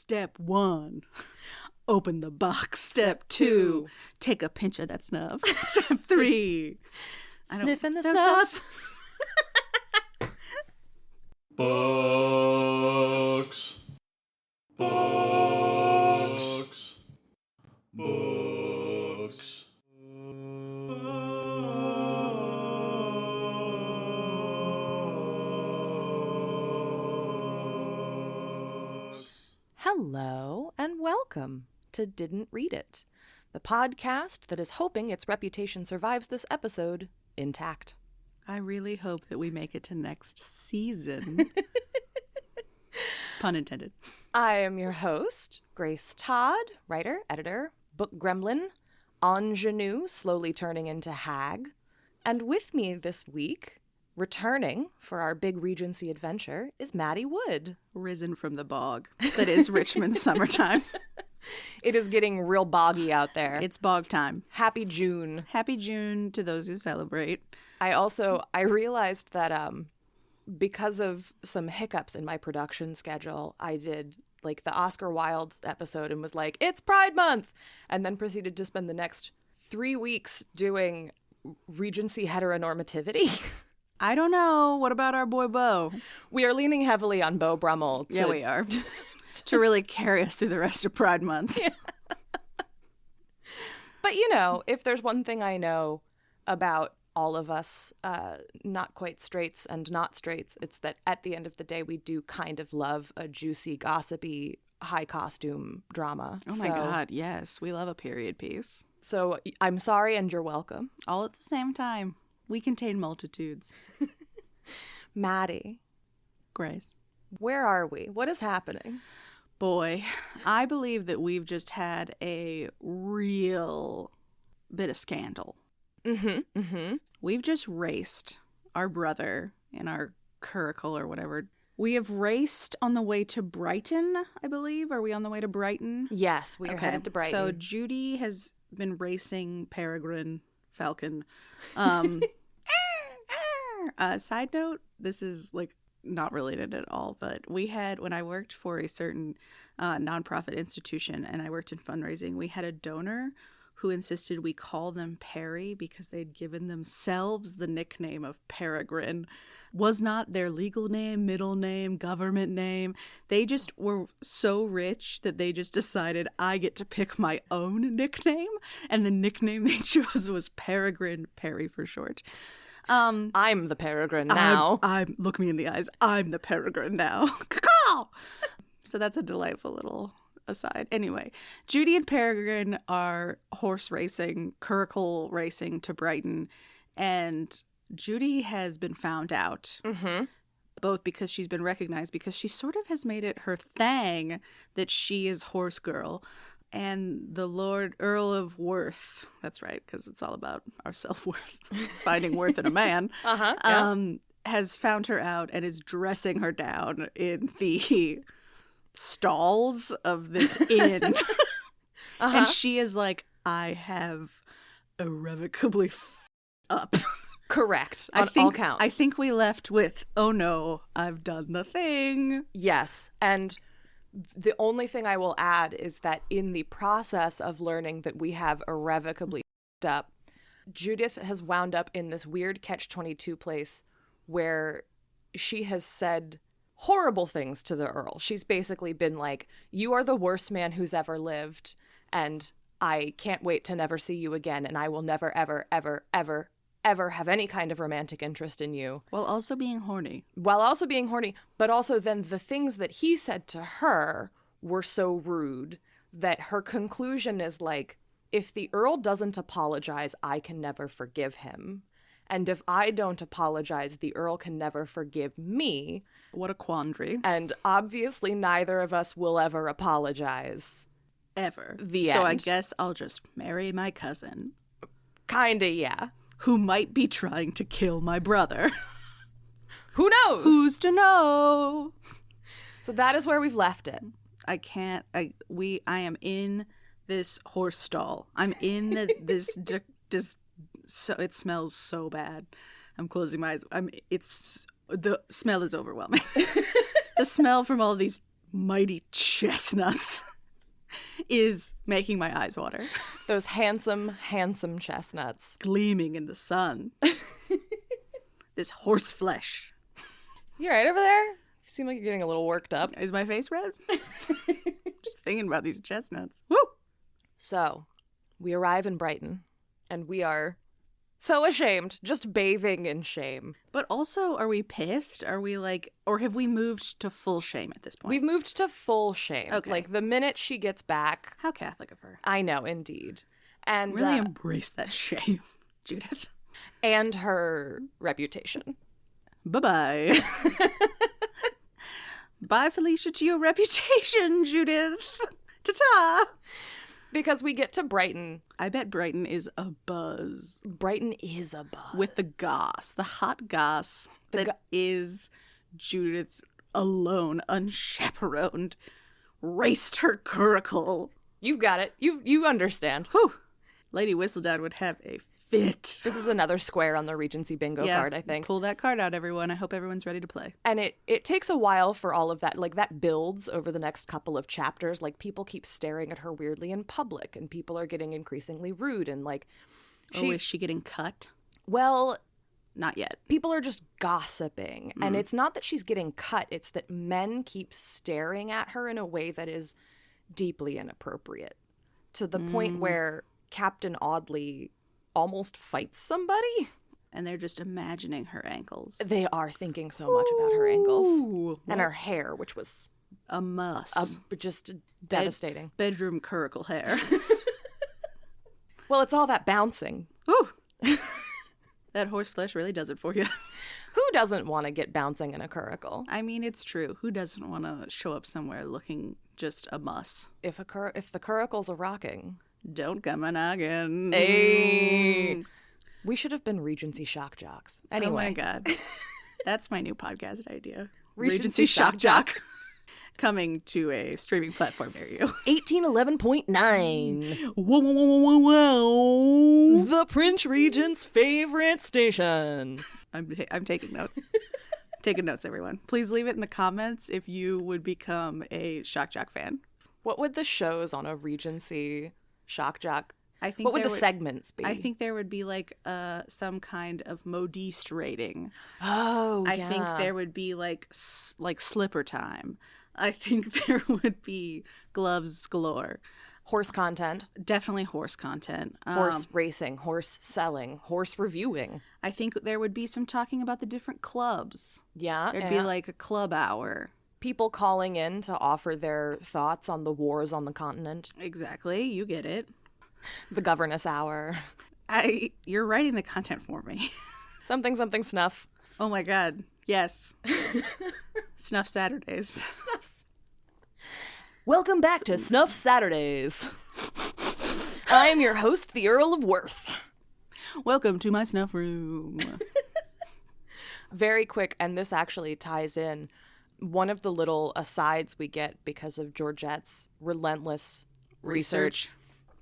Step 1, open the box. Step 2, take a pinch of that snuff. Step 3, sniffing the snuff. Books. Books. Books. Hello and welcome to Didn't Read It, the podcast that is hoping its reputation survives this episode intact. I really hope that we make it to next season. Pun intended. I am your host, Grace Todd, writer, editor, book gremlin, ingenue slowly turning into hag. And with me this week, returning for our big Regency adventure, is Maddie Wood. Risen from the bog that is Richmond's summertime. It is getting real boggy out there. It's bog time. Happy June. Happy June to those who celebrate. I realized that because of some hiccups in my production schedule, I did like the Oscar Wilde episode and was like, it's Pride Month, and then proceeded to spend the next 3 weeks doing Regency heteronormativity. I don't know. What about our boy Beau? We are leaning heavily on Beau Brummel. Yeah, we are. To really carry us through the rest of Pride Month. Yeah. But, you know, if there's one thing I know about all of us, not quite straights and not straights, it's that at the end of the day, we do kind of love a juicy, gossipy, high costume drama. Oh, my God. Yes. We love a period piece. So I'm sorry and you're welcome. All at the same time. We contain multitudes. Maddie. Grace. Where are we? What is happening? Boy, I believe that we've just had a real bit of scandal. Mm-hmm. Mm-hmm. We've just raced our brother in our curricle or whatever. We have raced on the way to Brighton, I believe. Are we on the way to Brighton? Yes, we are headed to Brighton. So Judy has been racing Peregrine Falcon. Side note, this is like not related at all, but we had, when I worked for a certain nonprofit institution and I worked in fundraising, we had a donor who insisted we call them Perry because they'd given themselves the nickname of Peregrine. Was not their legal name, middle name, government name. They just were so rich that they just decided I get to pick my own nickname, and the nickname they chose was Peregrine, Perry for short. I'm the Peregrine now. I'm look me in the eyes. I'm the Peregrine now. So that's a delightful little aside. Anyway, Judy and Peregrine are horse racing, curricle racing to Brighton, and Judy has been found out. Mm-hmm. Both because she's been recognized, because she sort of has made it her thing that she is horse girl. And the Lord Earl of Worth, that's right, because it's all about our self-worth, finding worth in a man, has found her out and is dressing her down in the stalls of this inn. And she is like, I have irrevocably up. Correct, on all counts. I think we left with, oh no, I've done the thing. Yes, and the only thing I will add is that in the process of learning that we have irrevocably up, Judith has wound up in this weird catch-22 place where she has said horrible things to the Earl. She's basically been like, you are the worst man who's ever lived, and I can't wait to never see you again, and I will never, ever, ever, ever, ever have any kind of romantic interest in you. While also being horny. But also then the things that he said to her were so rude that her conclusion is like, if the Earl doesn't apologize, I can never forgive him. And if I don't apologize, the Earl can never forgive me. What a quandary. And obviously neither of us will ever apologize. Ever. The end. So end. I guess I'll just marry my cousin. Kinda, yeah. Who might be trying to kill my brother. Who knows? Who's to know? So that is where we've left it. I am in this horse stall. I'm in this so it smells so bad. I'm closing my eyes. The smell is overwhelming. The smell from all these mighty chestnuts is making my eyes water. Those handsome, handsome chestnuts. Gleaming in the sun. This horse flesh. You all right over there? You seem like you're getting a little worked up. Is my face red? Just thinking about these chestnuts. Woo! So, we arrive in Brighton, and we are so ashamed, just bathing in shame. But also, are we pissed? Are we like, or have we moved to full shame at this point? We've moved to full shame. Okay. Like, the minute she gets back. How Catholic of her. I know, indeed. And Really embrace that shame, Judith. And her reputation. Bye-bye. Bye, Felicia, to your reputation, Judith. Ta-ta. Because we get to Brighton. I bet Brighton is a buzz. Brighton is a buzz. With the goss, the hot goss that is Judith alone, unchaperoned, raced her curricle. You've got it. You understand. Whew. Lady Whistledown would have a fit. This is another square on the Regency bingo card, I think. Pull that card out, everyone. I hope everyone's ready to play. And it takes a while for all of that. Like, that builds over the next couple of chapters. Like, people keep staring at her weirdly in public, and people are getting increasingly rude. And, like, is she getting cut? Well, not yet. People are just gossiping. And it's not that she's getting cut. It's that men keep staring at her in a way that is deeply inappropriate. To the point where Captain Audley almost fights somebody. And they're just imagining her ankles. They are thinking so much about her ankles. And her hair, which was a muss. Just devastating. Bedroom curricle hair. Well, it's all that bouncing. Ooh. That horse flesh really does it for you. Who doesn't want to get bouncing in a curricle? I mean, it's true. Who doesn't want to show up somewhere looking just a muss? If the curricle's a rocking. Don't come a noggin. Hey. We should have been Regency shock jocks. Anyway. Oh my God. That's my new podcast idea. Regency shock jock. Coming to a streaming platform near you. 1811.9. Whoa, whoa, whoa, whoa, whoa. The Prince Regent's favorite station. I'm taking notes. Taking notes, everyone. Please leave it in the comments if you would become a shock jock fan. What would the shows on a Regency shock jock? I think what would the segments be? I think there would be like some kind of modiste rating. Oh, I think there would be like slipper time. I think there would be gloves galore. Horse content. Definitely horse content. Horse racing, horse selling, horse reviewing. I think there would be some talking about the different clubs. Yeah. There'd be like a club hour. People calling in to offer their thoughts on the wars on the continent. Exactly. You get it. The governess hour. You're writing the content for me. Something snuff. Oh my God. Yes. Snuff Saturdays. Snuffs. Welcome back to Snuff Saturdays. I'm your host, the Earl of Worth. Welcome to my snuff room. Very quick, and this actually ties in. One of the little asides we get because of Georgette's relentless research.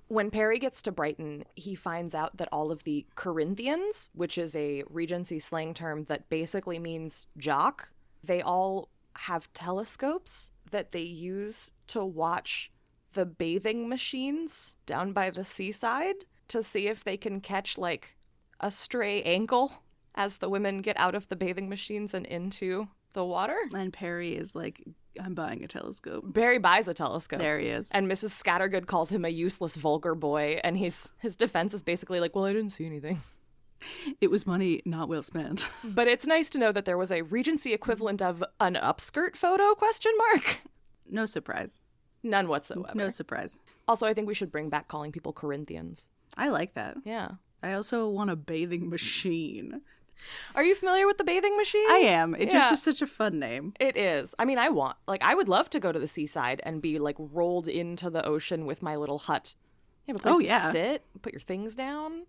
When Perry gets to Brighton, he finds out that all of the Corinthians, which is a Regency slang term that basically means jock, they all have telescopes that they use to watch the bathing machines down by the seaside to see if they can catch, like, a stray ankle as the women get out of the bathing machines and into the water. And Perry is like, I'm buying a telescope. Perry buys a telescope. There he is. And Mrs. Scattergood calls him a useless, vulgar boy, and his defense is basically like, well, I didn't see anything. It was money not well spent. But it's nice to know that there was a Regency equivalent of an upskirt photo, ? No surprise. None whatsoever. No surprise. Also, I think we should bring back calling people Corinthians. I like that. Yeah. I also want a bathing machine. Are you familiar with the bathing machine? I am. It just is such a fun name. It is. I mean, I would love to go to the seaside and be, like, rolled into the ocean with my little hut. You have a place to sit, put your things down.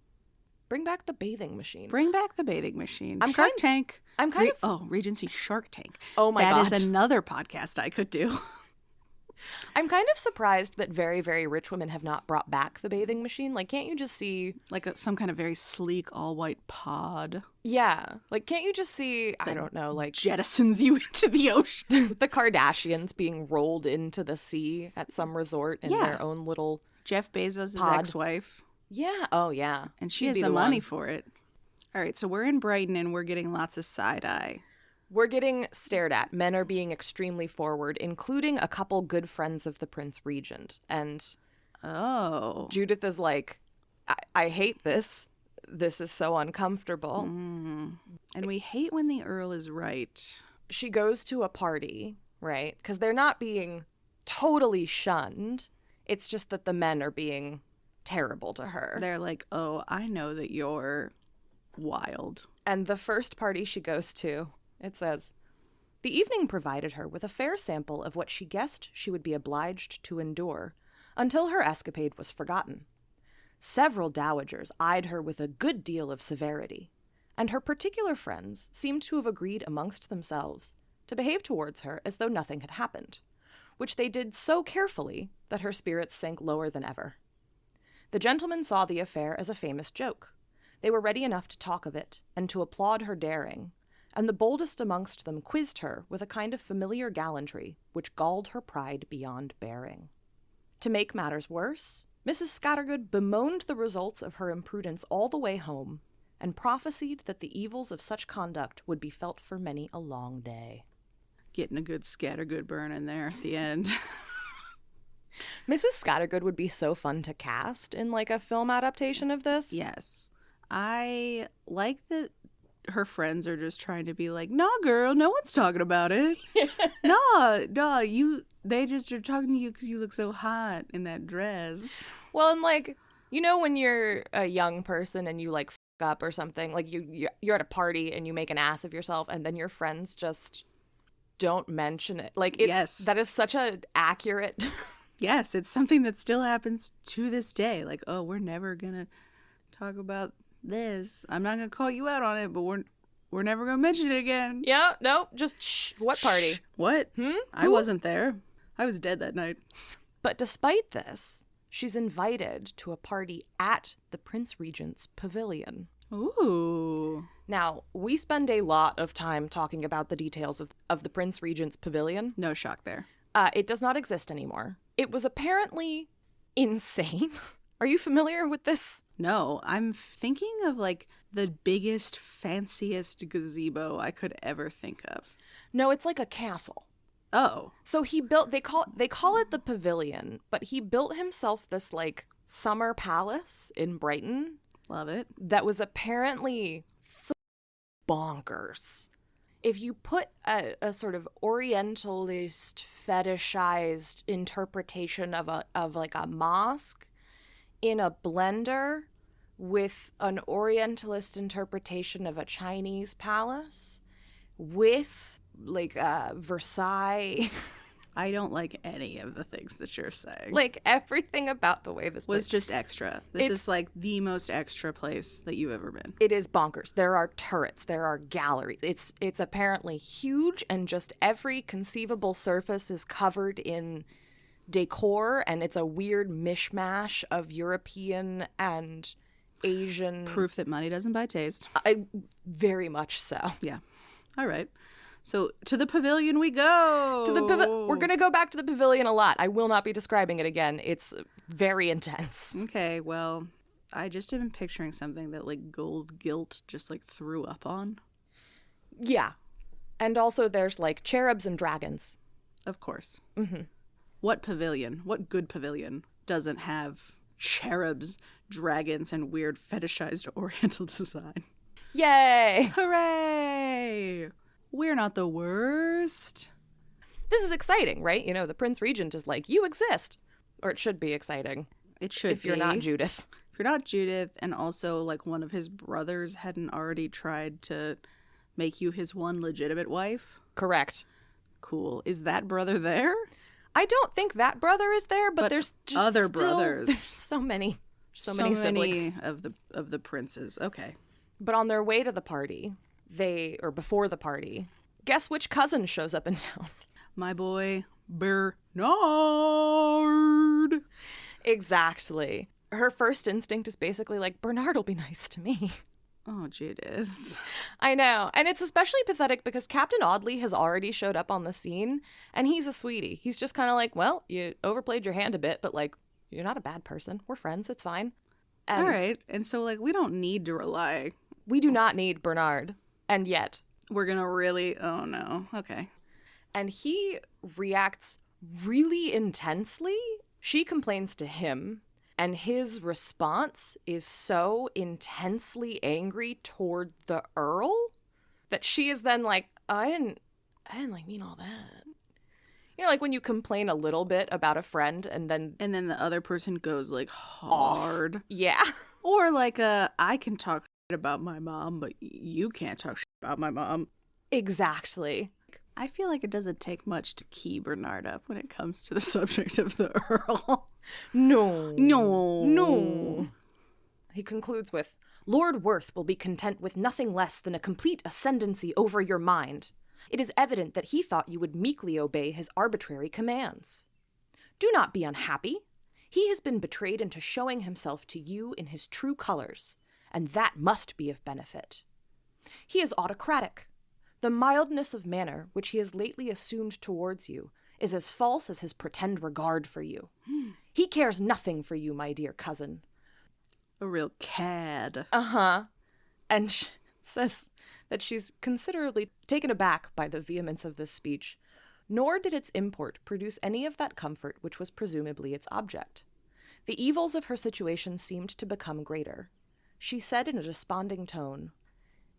Bring back the bathing machine. Bring back the bathing machine. Shark Tank. I'm kind of... Oh, Regency Shark Tank. Oh, my God. That is another podcast I could do. I'm kind of surprised that very, very rich women have not brought back the bathing machine. Like, can't you just see... Like some kind of very sleek, all-white pod. Yeah. Like, can't you just see, I don't know, like... Jettisons you into the ocean. the Kardashians being rolled into the sea at some resort in their own little... Jeff Bezos' pod. ex-wife. Yeah. Oh, yeah. And she She'd has be the money one. for it. All right, so we're in Brighton and we're getting lots of side-eye. We're getting stared at. Men are being extremely forward, including a couple good friends of the Prince Regent. And Judith is like, I hate this. This is so uncomfortable. And we hate when the Earl is right. She goes to a party, right? Because they're not being totally shunned. It's just that the men are being terrible to her. They're like, oh, I know that you're wild. And the first party she goes to, it says, the evening provided her with a fair sample of what she guessed she would be obliged to endure until her escapade was forgotten. Several dowagers eyed her with a good deal of severity, and her particular friends seemed to have agreed amongst themselves to behave towards her as though nothing had happened, which they did so carefully that her spirits sank lower than ever. The gentlemen saw the affair as a famous joke. They were ready enough to talk of it and to applaud her daring, and the boldest amongst them quizzed her with a kind of familiar gallantry which galled her pride beyond bearing. To make matters worse, Mrs. Scattergood bemoaned the results of her imprudence all the way home, and prophesied that the evils of such conduct would be felt for many a long day. Getting a good Scattergood burn in there at the end. Mrs. Scattergood would be so fun to cast in, like, a film adaptation of this. Yes. I like that her friends are just trying to be like, nah, girl, no one's talking about it. Nah, they just are talking to you because you look so hot in that dress. Well, and, like, you know when you're a young person and you, like, up or something, like you're at a party and you make an ass of yourself and then your friends just don't mention it. Like, that is such a accurate... Yes, it's something that still happens to this day. Like, oh, we're never gonna talk about this. I'm not gonna call you out on it, but we're never gonna mention it again. Yeah, no, just shh. What party? Shh. What? I wasn't there. I was dead that night. But despite this, she's invited to a party at the Prince Regent's pavilion. Ooh. Now, we spend a lot of time talking about the details of the Prince Regent's pavilion. No shock there. It does not exist anymore. It was apparently insane. Are you familiar with this? No, I'm thinking of, like, the biggest, fanciest gazebo I could ever think of. No, it's like a castle. Oh. So he built, they call it the pavilion, but he built himself this, like, summer palace in Brighton. Love it. That was apparently bonkers. If you put a sort of Orientalist fetishized interpretation of like a mosque in a blender with an Orientalist interpretation of a Chinese palace with like Versailles. I don't like any of the things that you're saying. Like everything about the way this was just extra. This is like the most extra place that you've ever been. It is bonkers. There are turrets. There are galleries. It's apparently huge, and just every conceivable surface is covered in decor, and it's a weird mishmash of European and Asian. Proof that money doesn't buy taste. Very much so. Yeah. All right. So to the pavilion we go. We're going to go back to the pavilion a lot. I will not be describing it again. It's very intense. Okay, well, I just am picturing something that like gold gilt just like threw up on. Yeah. And also there's like cherubs and dragons. Of course. Mm-hmm. What pavilion, what good pavilion doesn't have cherubs, dragons, and weird fetishized Oriental design? Yay! Hooray! We're not the worst. This is exciting, right? You know, the Prince Regent is like, you exist. Or it should be exciting. It should if you're not Judith. If you're not Judith, and also like one of his brothers hadn't already tried to make you his one legitimate wife. Correct. Cool. Is that brother there? I don't think that brother is there, but there's just other brothers. There's so many siblings of the princes. Okay. But on their way to the party, before the party, guess which cousin shows up in town? My boy Bernard. Bernard. Exactly. Her first instinct is basically like, Bernard will be nice to me. Oh, Judith. I know. And it's especially pathetic because Captain Audley has already showed up on the scene, and he's a sweetie. He's just kind of like, well, you overplayed your hand a bit, but, like, you're not a bad person. We're friends. It's fine. And all right. And so, like, we don't need to rely. we do not need Bernard. And yet. We're going to really... Oh, no. Okay. And he reacts really intensely. She complains to him, and his response is so intensely angry toward the Earl that she is then like, oh, I didn't like mean all that. You know, like when you complain a little bit about a friend and then the other person goes like hard. Off. Yeah. Or like I can talk shit about my mom, but you can't talk shit about my mom. Exactly. I feel like it doesn't take much to key Bernard up when it comes to the subject of the Earl. No. He concludes with, Lord Worth will be content with nothing less than a complete ascendancy over your mind. It is evident that he thought you would meekly obey his arbitrary commands. Do not be unhappy. He has been betrayed into showing himself to you in his true colors, and that must be of benefit. He is autocratic. The mildness of manner which he has lately assumed towards you is as false as his pretend regard for you. He cares nothing for you, my dear cousin. A real cad. Uh-huh. And says that she's considerably taken aback by the vehemence of this speech, nor did its import produce any of that comfort which was presumably its object. The evils of her situation seemed to become greater. She said in a desponding tone,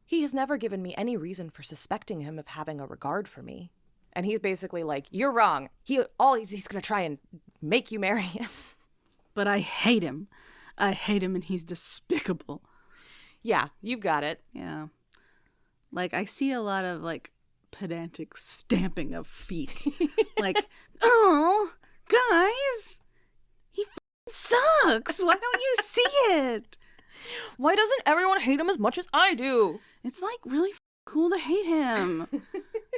He has never given me any reason for suspecting him of having a regard for me. And he's basically like, you're wrong. He's going to try and make you marry him. But I hate him. I hate him and he's despicable. Yeah, you've got it. Yeah. Like, I see a lot of, like, pedantic stamping of feet. Like, oh, guys, he sucks. Why don't you see it? Why doesn't everyone hate him as much as I do? It's, like, really cool to hate him.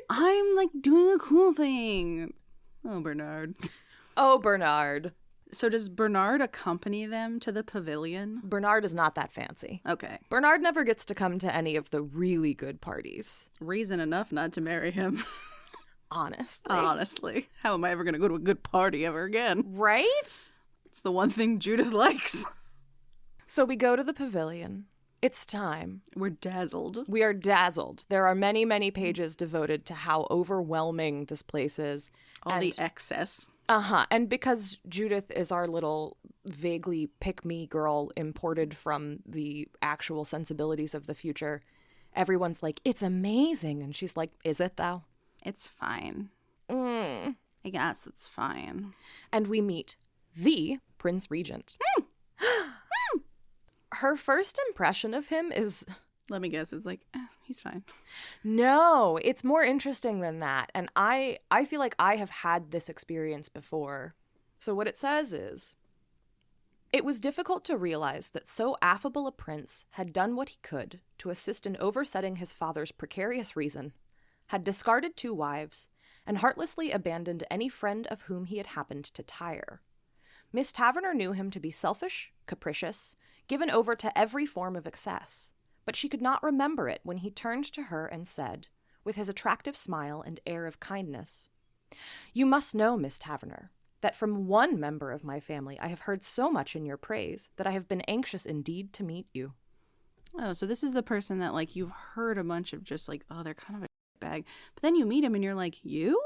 I'm, like, doing a cool thing. Oh, Bernard. Oh, Bernard. So does Bernard accompany them to the pavilion? Bernard is not that fancy. Okay. Bernard never gets to come to any of the really good parties. Reason enough not to marry him. Honestly. How am I ever going to go to a good party ever again? Right? It's the one thing Judith likes. So we go to the pavilion. It's time. We're dazzled. We are dazzled. There are many, many pages devoted to how overwhelming this place is. All the excess. Uh-huh. And because Judith is our little vaguely pick-me girl imported from the actual sensibilities of the future, everyone's like, it's amazing. And she's like, is it though? It's fine. I guess it's fine. And we meet the Prince Regent. Her first impression of him is... Let me guess. It's like, he's fine. No, it's more interesting than that. And I feel like I have had this experience before. So what it says is, it was difficult to realize that so affable a prince had done what he could to assist in oversetting his father's precarious reason, had discarded 2 wives, and heartlessly abandoned any friend of whom he had happened to tire. Miss Taverner knew him to be selfish, capricious, given over to every form of excess. But she could not remember it when he turned to her and said, with his attractive smile and air of kindness, You must know, Miss Taverner, that from one member of my family I have heard so much in your praise that I have been anxious indeed to meet you. Oh, so this is the person that, like, you've heard a bunch of just like, oh, they're kind of a bag. But then you meet him and you're like, you?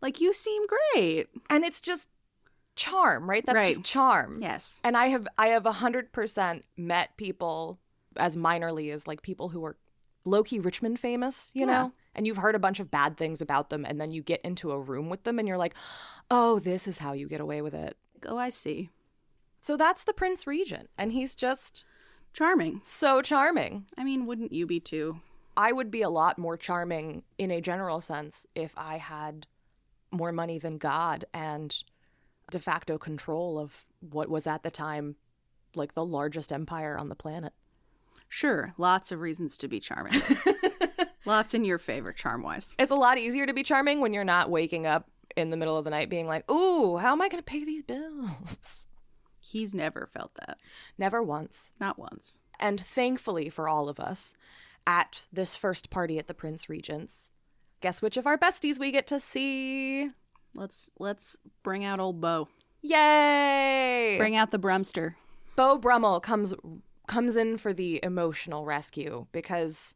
Like, you seem great. And it's just charm, right? That's right. just charm. Yes. And I have 100% met people as minorly as like people who are low-key Richmond famous, you know? And you've heard a bunch of bad things about them, and then you get into a room with them and you're like, oh, this is how you get away with it. Oh, I see. So that's the Prince Regent, and he's just... charming. So charming. I mean, wouldn't you be too? I would be a lot more charming in a general sense if I had more money than God and de facto control of what was at the time like the largest empire on the planet. Sure, lots of reasons to be charming. Lots in your favor, charm-wise. It's a lot easier to be charming when you're not waking up in the middle of the night being like, ooh, how am I going to pay these bills? He's never felt that. Never once. Not once. And thankfully for all of us, at this first party at the Prince Regent's, guess which of our besties we get to see? Let's bring out old Beau. Yay! Bring out the Brumster. Beau Brummel comes in for the emotional rescue because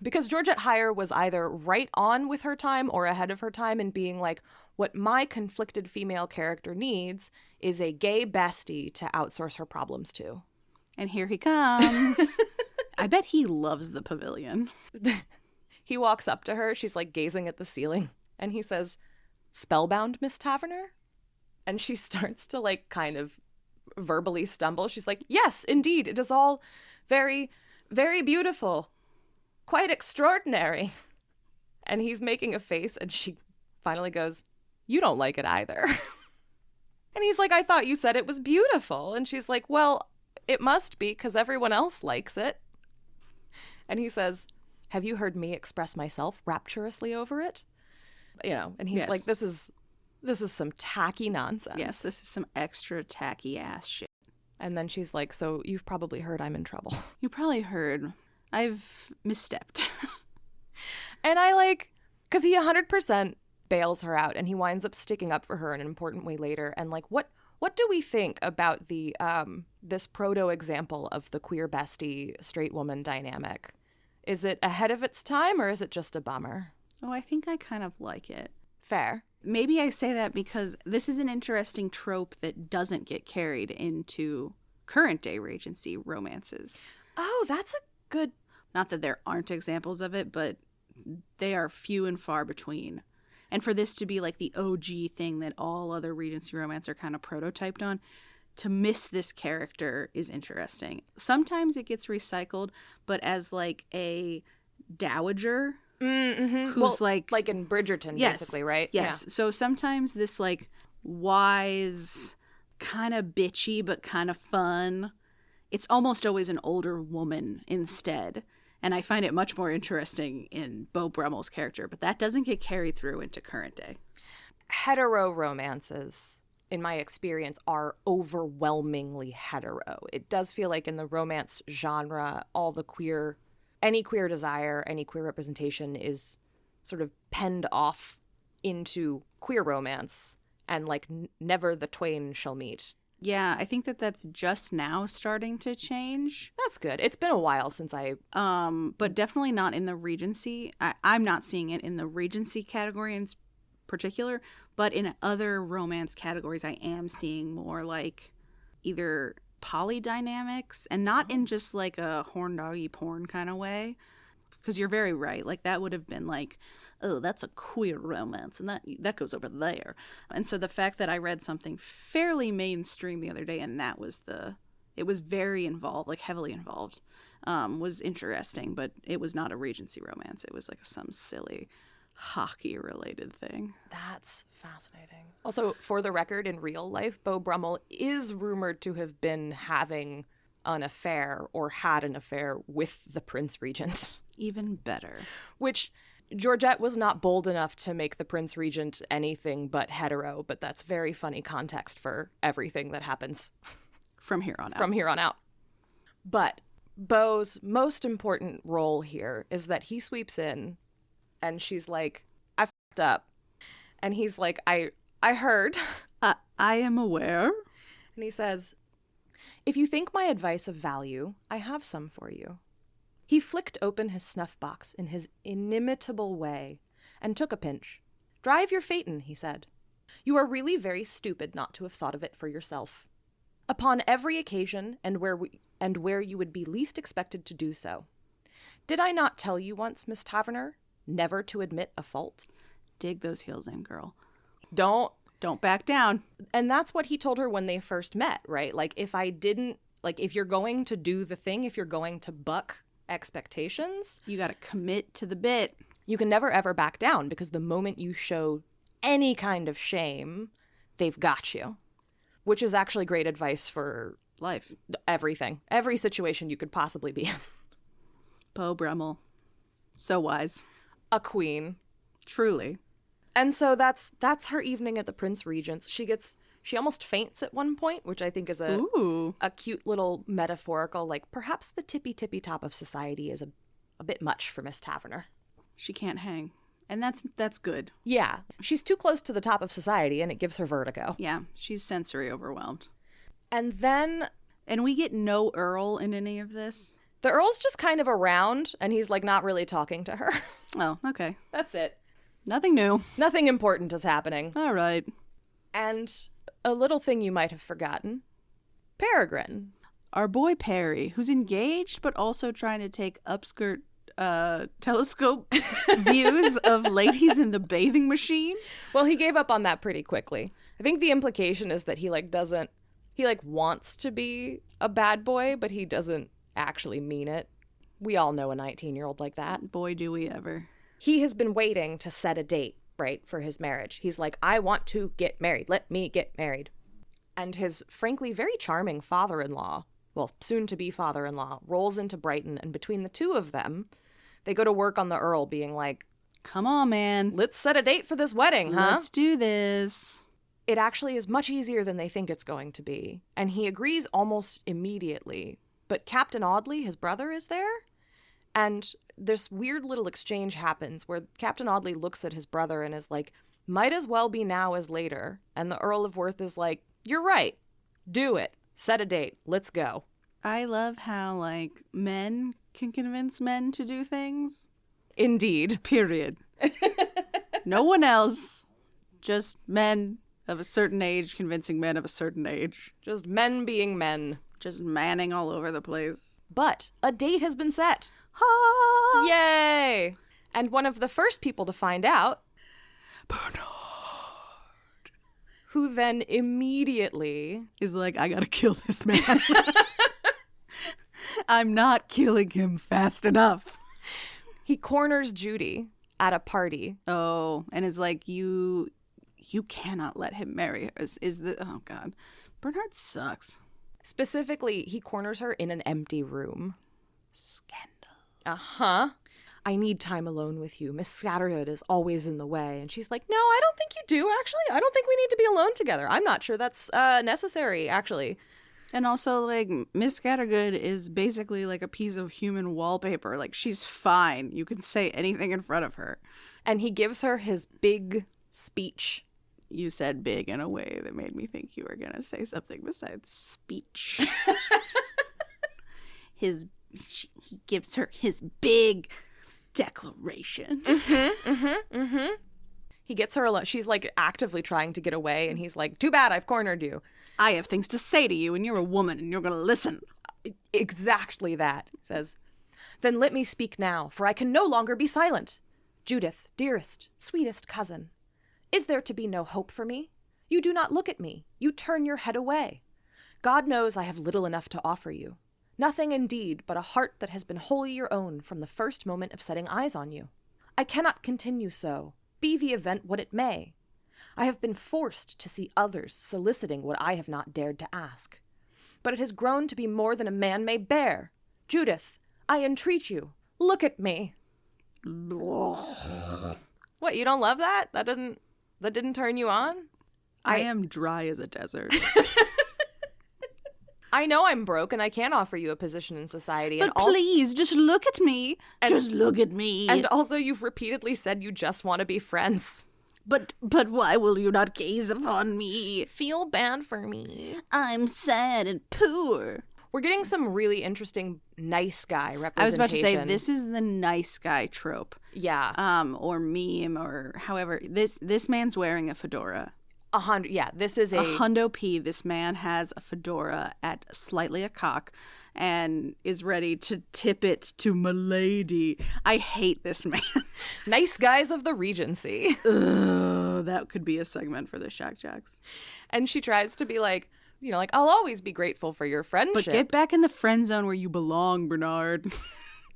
Georgette Heyer was either right on with her time or ahead of her time in being like, what my conflicted female character needs is a gay bestie to outsource her problems to. And here he comes. I bet he loves the pavilion. He walks up to her. She's like gazing at the ceiling. And he says, "Spellbound, Miss Taverner?" And she starts to like kind of verbally stumble. She's like, "Yes, indeed. It is all very, very beautiful. Quite extraordinary." And he's making a face and she finally goes, "You don't like it either." And he's like, "I thought you said it was beautiful." And she's like, "Well, it must be because everyone else likes it." And he says, "Have you heard me express myself rapturously over it?" You know, and he's like, this is some tacky nonsense. Yes, this is some extra tacky ass shit. And then she's like, "So you've probably heard I'm in trouble." You probably heard I've misstepped. And I like, because he 100% bails her out and he winds up sticking up for her in an important way later. And like, what do we think about the this proto example of the queer bestie straight woman dynamic? Is it ahead of its time or is it just a bummer? Oh, I think I kind of like it. Fair. Maybe I say that because this is an interesting trope that doesn't get carried into current day Regency romances. Oh, that's a good... Not that there aren't examples of it, but they are few and far between. And for this to be like the OG thing that all other Regency romance are kind of prototyped on, to miss this character is interesting. Sometimes it gets recycled, but as like a dowager who's like in Bridgerton, yes, basically, right? Yes. Yeah. So sometimes this like wise, kind of bitchy, but kind of fun, it's almost always an older woman instead. And I find it much more interesting in Beau Brummel's character, but that doesn't get carried through into current day. Hetero romances, in my experience, are overwhelmingly hetero. It does feel like in the romance genre, any queer desire, any queer representation is sort of penned off into queer romance, and like never the twain shall meet. Yeah, I think that's just now starting to change. That's good. It's been a while since but definitely not in the Regency. I'm not seeing it in the Regency category in particular, but in other romance categories I am seeing more like either poly dynamics, and not in just like a horn doggy porn kind of way. Because you're very right. Like that would have been like, oh, that's a queer romance, and that goes over there. And so the fact that I read something fairly mainstream the other day, and it was very involved, like heavily involved, was interesting. But it was not a Regency romance. It was like some silly hockey-related thing. That's fascinating. Also, for the record, in real life, Beau Brummel is rumored to have been having an affair or had an affair with the Prince Regent. Even better. Which Georgette was not bold enough to make the Prince Regent anything but hetero, but that's very funny context for everything that happens from here on out. But Beau's most important role here is that he sweeps in and she's like, "I f***ed up." And he's like, I heard. I am aware. And he says, "If you think my advice of value, I have some for you." He flicked open his snuff box in his inimitable way and took a pinch. "Drive your phaeton," he said. "You are really very stupid not to have thought of it for yourself. Upon every occasion and where you would be least expected to do so. Did I not tell you once, Miss Taverner, never to admit a fault?" Dig those heels in, girl. Don't back down. And that's what he told her when they first met, right? Like, if you're going to do the thing, if you're going to buck expectations, you got to commit to the bit. You can never ever back down, because the moment you show any kind of shame, they've got you. Which is actually great advice for life. Everything. Every situation you could possibly be in. Beau Brummel. So wise. A queen. Truly. And so that's her evening at the Prince Regent's. She almost faints at one point, which I think is a cute little metaphorical, like perhaps the tippy top of society is a bit much for Miss Taverner. She can't hang. And that's good. Yeah. She's too close to the top of society and it gives her vertigo. Yeah. She's sensory overwhelmed. And we get no Earl in any of this. The Earl's just kind of around and he's like not really talking to her. Oh, okay. That's it. Nothing new. Nothing important is happening. All right. And a little thing you might have forgotten. Peregrine. Our boy Perry, who's engaged but also trying to take upskirt telescope views of ladies in the bathing machine. Well, he gave up on that pretty quickly. I think the implication is that he wants to be a bad boy, but he doesn't actually mean it. We all know a 19-year-old like that. Boy, do we ever. He has been waiting to set a date, right, for his marriage. He's like, I want to get married. Let me get married. And his, frankly, very charming father-in-law, well, soon-to-be father-in-law, rolls into Brighton, and between the two of them, they go to work on the Earl, being like, come on, man. Let's set a date for this wedding, huh? Let's do this. It actually is much easier than they think it's going to be. And he agrees almost immediately. But Captain Audley, his brother, is there. And this weird little exchange happens where Captain Audley looks at his brother and is like, might as well be now as later. And the Earl of Worth is like, you're right. Do it. Set a date. Let's go. I love how, like, men can convince men to do things. Indeed. Period. No one else. Just men of a certain age convincing men of a certain age. Just men being men. Just manning all over the place. But a date has been set. Ha! Yay! And one of the first people to find out, Bernard, who then immediately is like, I gotta kill this man. I'm not killing him fast enough. He corners Judy at a party. Oh, and is like, you cannot let him marry her. Oh God. Bernard sucks. Specifically, he corners her in an empty room. Scandal. Uh-huh. I need time alone with you. Miss Scattergood is always in the way. And she's like, no, I don't think you do, actually. I don't think we need to be alone together. I'm not sure that's necessary, actually. And also, like, Miss Scattergood is basically like a piece of human wallpaper. Like, she's fine. You can say anything in front of her. And he gives her his big speech. You said big in a way that made me think you were going to say something besides speech. He gives her his big declaration. He gets her alone. She's like actively trying to get away, and he's like, too bad, I've cornered you. I have things to say to you, and you're a woman, and you're going to listen. Exactly that. He says, then let me speak now, for I can no longer be silent. Judith, dearest, sweetest cousin, is there to be no hope for me? You do not look at me. You turn your head away. God knows I have little enough to offer you. Nothing indeed but a heart that has been wholly your own from the first moment of setting eyes on you. I cannot continue so, be the event what it may. I have been forced to see others soliciting what I have not dared to ask. But it has grown to be more than a man may bear. Judith, I entreat you, look at me. What, you don't love that? That didn't turn you on? I am dry as a desert. I know I'm broke and I can't offer you a position in society. But please, just look at me. Just look at me. And also, you've repeatedly said you just want to be friends. But why will you not gaze upon me? Feel bad for me. I'm sad and poor. We're getting some really interesting nice guy representation. I was about to say, this is the nice guy trope. Yeah. Or meme, or however. This man's wearing a fedora. 100. Yeah, this is a hundo P. This man has a fedora at slightly a cock and is ready to tip it to milady. I hate this man. Nice guys of the Regency. Ugh, that could be a segment for the Shack Jacks. And she tries to be like, you know, like, I'll always be grateful for your friendship. But get back in the friend zone where you belong, Bernard.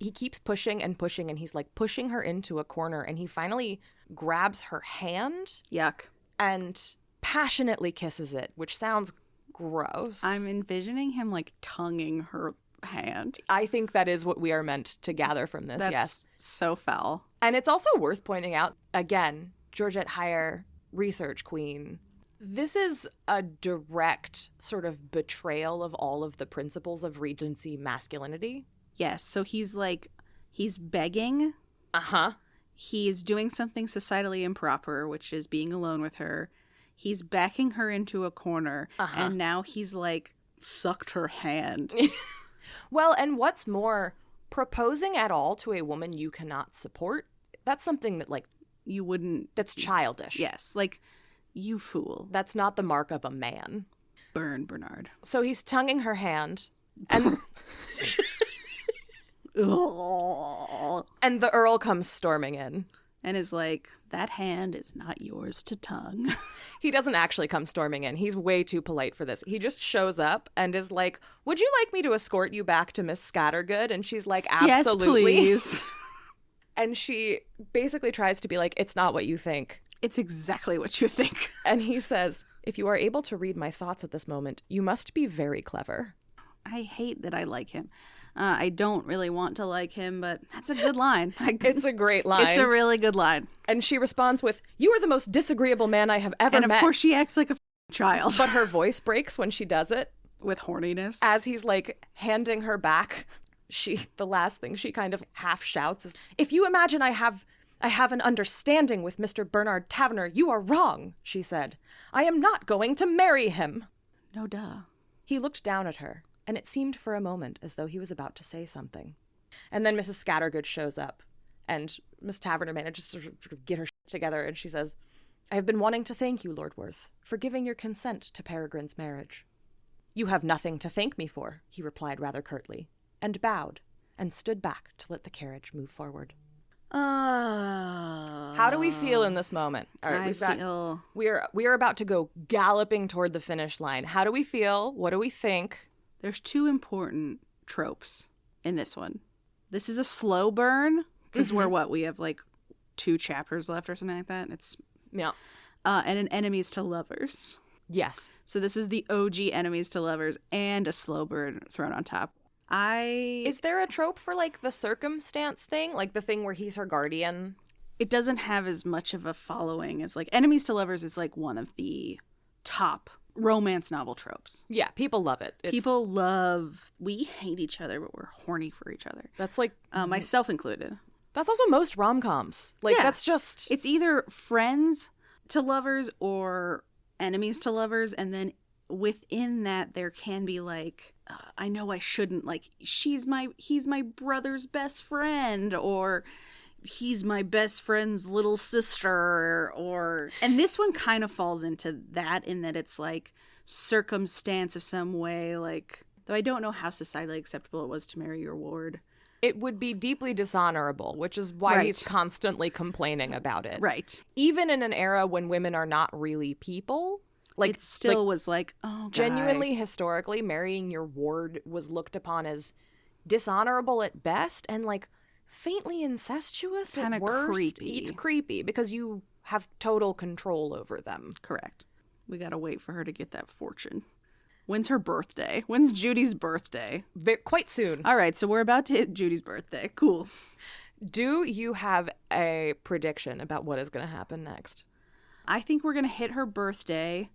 He keeps pushing and pushing, and he's like pushing her into a corner, and he finally grabs her hand. Yuck. And passionately kisses it, which sounds gross. I'm envisioning him like tonguing her hand. I think that is what we are meant to gather from this. That's yes. So foul. And it's also worth pointing out, again, Georgette hire research queen. This is a direct sort of betrayal of all of the principles of Regency masculinity. Yes, so he's begging. Uh-huh. He's doing something societally improper, which is being alone with her. He's backing her into a corner, and now he's like sucked her hand. Well, and what's more, proposing at all to a woman you cannot support, that's something that, like, You wouldn't. that's childish. Yes, like, you fool. That's not the mark of a man. Burn, Bernard. So he's tonguing her hand, and and the Earl comes storming in. And is like, that hand is not yours to tongue. He doesn't actually come storming in. He's way too polite for this. He just shows up and is like, would you like me to escort you back to Miss Scattergood? And she's like, absolutely. Yes, please. And she basically tries to be like, it's not what you think. It's exactly what you think. And he says, if you are able to read my thoughts at this moment, you must be very clever. I hate that I like him. I don't really want to like him, but that's a good line. It's a great line. It's a really good line. And she responds with, you are the most disagreeable man I have ever met. And of course she acts like a child. But her voice breaks when she does it. With horniness. As he's like handing her back, the last thing she kind of half shouts is, if you imagine I have an understanding with Mr. Bernard Taverner, you are wrong, she said. I am not going to marry him. No duh. He looked down at her, and it seemed for a moment as though he was about to say something. And then Mrs. Scattergood shows up, and Miss Taverner manages to sort of get her shit together, and she says, I have been wanting to thank you, Lord Worth, for giving your consent to Peregrine's marriage. You have nothing to thank me for, he replied rather curtly, and bowed, and stood back to let the carriage move forward. How do we feel in this moment? All right, we are about to go galloping toward the finish line. How do we feel? What do we think? There's two important tropes in this one. This is a slow burn because we have like 2 chapters left or something like that. Yeah. And an enemies to lovers. Yes. So this is the OG enemies to lovers and a slow burn thrown on top. Is there a trope for like the circumstance thing? Like the thing where he's her guardian? It doesn't have as much of a following as like enemies to lovers is like one of the top romance novel tropes. Yeah, people love it. We hate each other, but we're horny for each other. That's like myself included. That's also most rom-coms. Like that's just, it's either friends to lovers or enemies to lovers, and then within that there can be like I know I shouldn't, like he's my brother's best friend, or he's my best friend's little sister, and this one kind of falls into that in that it's like circumstance of some way, like, though I don't know how societally acceptable it was to marry your ward. It would be deeply dishonorable, which is why he's constantly complaining about it. Right. Even in an era when women are not really people. Like, it still was like, oh, genuinely, historically, marrying your ward was looked upon as dishonorable at best and like faintly incestuous at worst. Creepy. It's creepy because you have total control over them. Correct. We gotta wait for her to get that fortune. When's her birthday? When's Judy's birthday? Quite soon. All right, so we're about to hit Judy's birthday. Cool. Do you have a prediction about what is going to happen next? I think we're gonna hit her birthday.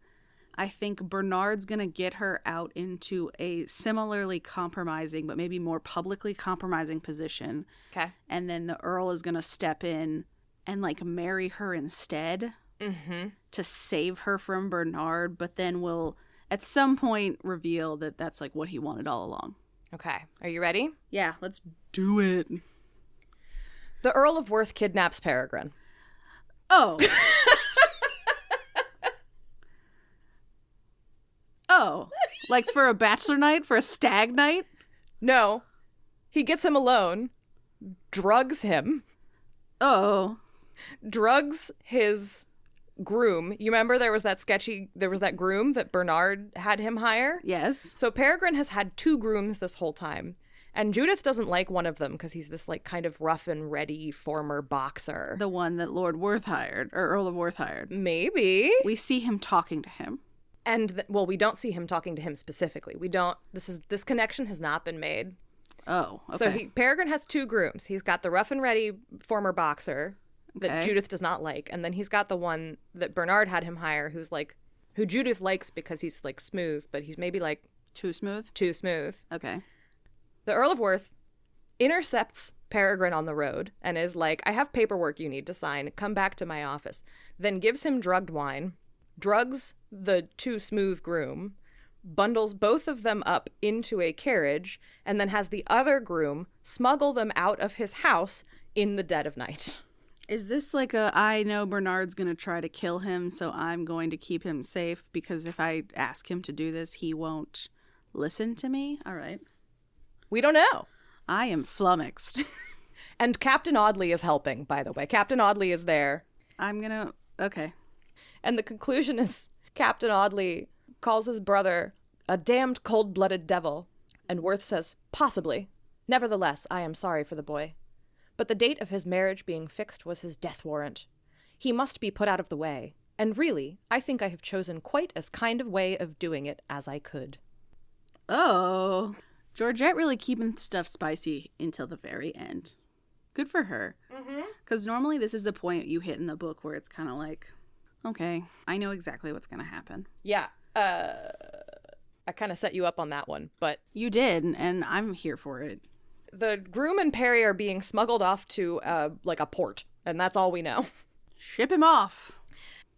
I think Bernard's going to get her out into a similarly compromising, but maybe more publicly compromising position. Okay. And then the Earl is going to step in and, like, marry her instead to save her from Bernard, but then will, at some point, reveal that that's, like, what he wanted all along. Okay. Are you ready? Yeah, let's do it. The Earl of Worth kidnaps Peregrine. Oh. Oh, like for a bachelor night, for a stag night? No. He gets him alone, drugs him. Oh. Drugs his groom. You remember there was that groom that Bernard had him hire? Yes. So Peregrine has had 2 grooms this whole time. And Judith doesn't like one of them because he's this like kind of rough and ready former boxer. The one that Lord Worth hired, or Earl of Worth hired. Maybe. We see him talking to him. And, we don't see him talking to him specifically. This connection has not been made. Oh, okay. So Peregrine has 2 grooms. He's got the rough and ready former boxer, that Okay. Judith does not like. And then he's got the one that Bernard had him hire who Judith likes because he's like smooth, but he's maybe like Too smooth? too smooth. Okay. The Earl of Worth intercepts Peregrine on the road and is like, I have paperwork you need to sign. Come back to my office. Then gives him drugged wine, drugs the too smooth groom, bundles both of them up into a carriage, and then has the other groom smuggle them out of his house in the dead of night. Is this like I know Bernard's going to try to kill him, so I'm going to keep him safe because if I ask him to do this, he won't listen to me? All right. We don't know. I am flummoxed. And Captain Audley is helping, by the way. Captain Audley is there. I'm going to... Okay. And the conclusion is Captain Audley calls his brother a damned cold-blooded devil. And Worth says, possibly. Nevertheless, I am sorry for the boy. But the date of his marriage being fixed was his death warrant. He must be put out of the way. And really, I think I have chosen quite as kind of way of doing it as I could. Oh. Georgette really keeping stuff spicy until the very end. Good for her. Because normally this is the point you hit in the book where it's kind of like, okay, I know exactly what's going to happen. Yeah. I kind of set you up on that one, but... You did, and I'm here for it. The groom and Perry are being smuggled off to, like, a port, and that's all we know. Ship him off.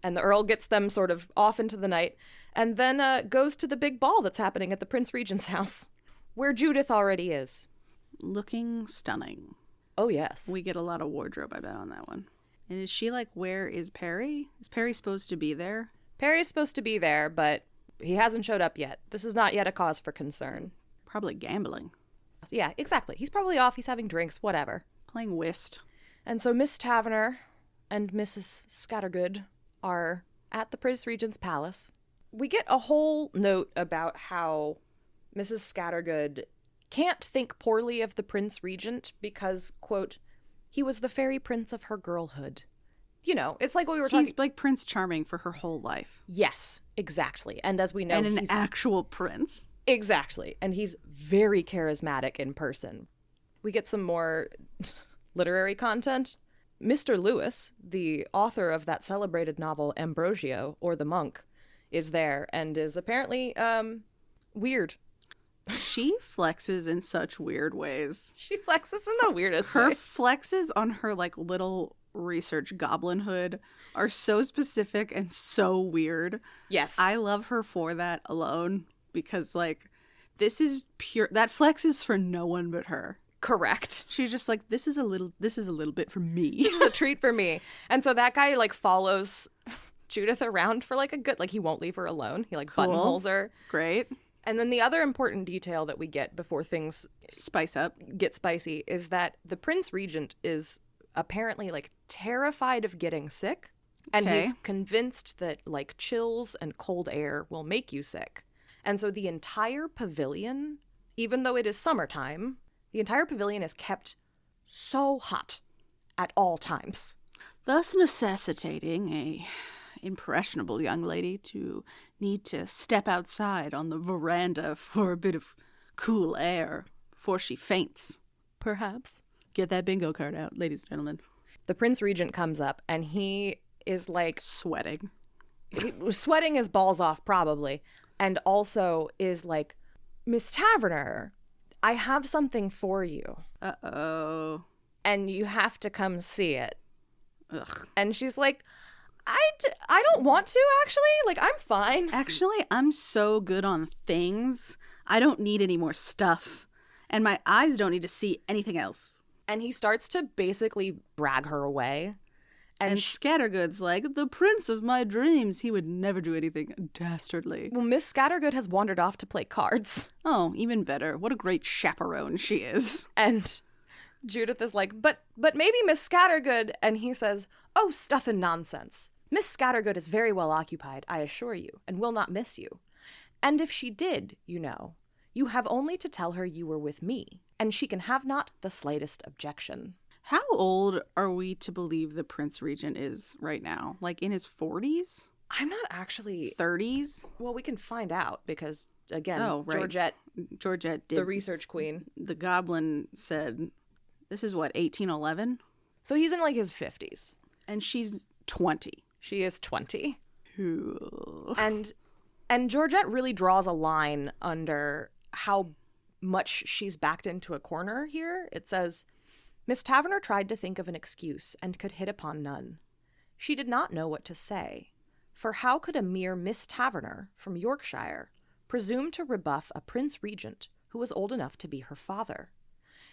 And the Earl gets them sort of off into the night, and then goes to the big ball that's happening at the Prince Regent's house, where Judith already is. Looking stunning. Oh, yes. We get a lot of wardrobe, I bet, on that one. And is she like, where is Perry? Is Perry supposed to be there? Perry's supposed to be there, but he hasn't showed up yet. This is not yet a cause for concern. Probably gambling. Yeah, exactly. He's probably off. He's having drinks, whatever. Playing whist. And so Miss Taverner and Mrs. Scattergood are at the Prince Regent's palace. We get a whole note about how Mrs. Scattergood can't think poorly of the Prince Regent because, quote, he was the fairy prince of her girlhood. You know, it's like what we were talking... He's like Prince Charming for her whole life. Yes, exactly. And as we know, and an he's... actual prince. Exactly. And he's very charismatic in person. We get some more literary content. Mr. Lewis, the author of that celebrated novel Ambrosio, or The Monk, is there and is apparently weird. She flexes in such weird ways. She flexes in the weirdest Her way. flexes on her like little research goblin hood are so specific and so weird. Yes. I love her for that alone because like this is pure, that flex is for no one but her. Correct. She's just like, this is a little bit for me. This is a treat for me. And so that guy like follows Judith around for like a good, like he won't leave her alone. He like Cool. buttonholes her. Great. And then the other important detail that we get before things Spice up. get spicy is that the Prince Regent is apparently like terrified of getting sick. And Okay. he's convinced that like chills and cold air will make you sick. And so the entire pavilion, even though it is summertime, the entire pavilion is kept so hot at all times. Thus necessitating a impressionable young lady to need to step outside on the veranda for a bit of cool air before she faints. Perhaps. Get that bingo card out, ladies and gentlemen. The Prince Regent comes up and he is like Sweating. sweating his balls off probably, and also is like, Miss Taverner, I have something for you. Uh-oh. And you have to come see it. Ugh. And she's like, I don't want to, actually. Like, I'm fine. Actually, I'm so good on things. I don't need any more stuff. And my eyes don't need to see anything else. And he starts to basically drag her away. And Scattergood's like, the prince of my dreams. He would never do anything dastardly. Well, Miss Scattergood has wandered off to play cards. Oh, even better. What a great chaperone she is. And Judith is like, but maybe Miss Scattergood. And he says, oh, stuff and nonsense. Miss Scattergood is very well occupied, I assure you, and will not miss you. And if she did, you know, you have only to tell her you were with me, and she can have not the slightest objection. How old are we to believe the Prince Regent is right now? Like in his 40s? I'm not actually... 30s? Well, we can find out because, again, Oh, right. Georgette did. the research queen. The goblin said, this is what, 1811? So he's in like his 50s. And she's 20. She is 20. Ooh. And Georgette really draws a line under how much she's backed into a corner here. It says, Miss Taverner tried to think of an excuse and could hit upon none. She did not know what to say. For how could a mere Miss Taverner from Yorkshire presume to rebuff a Prince Regent who was old enough to be her father?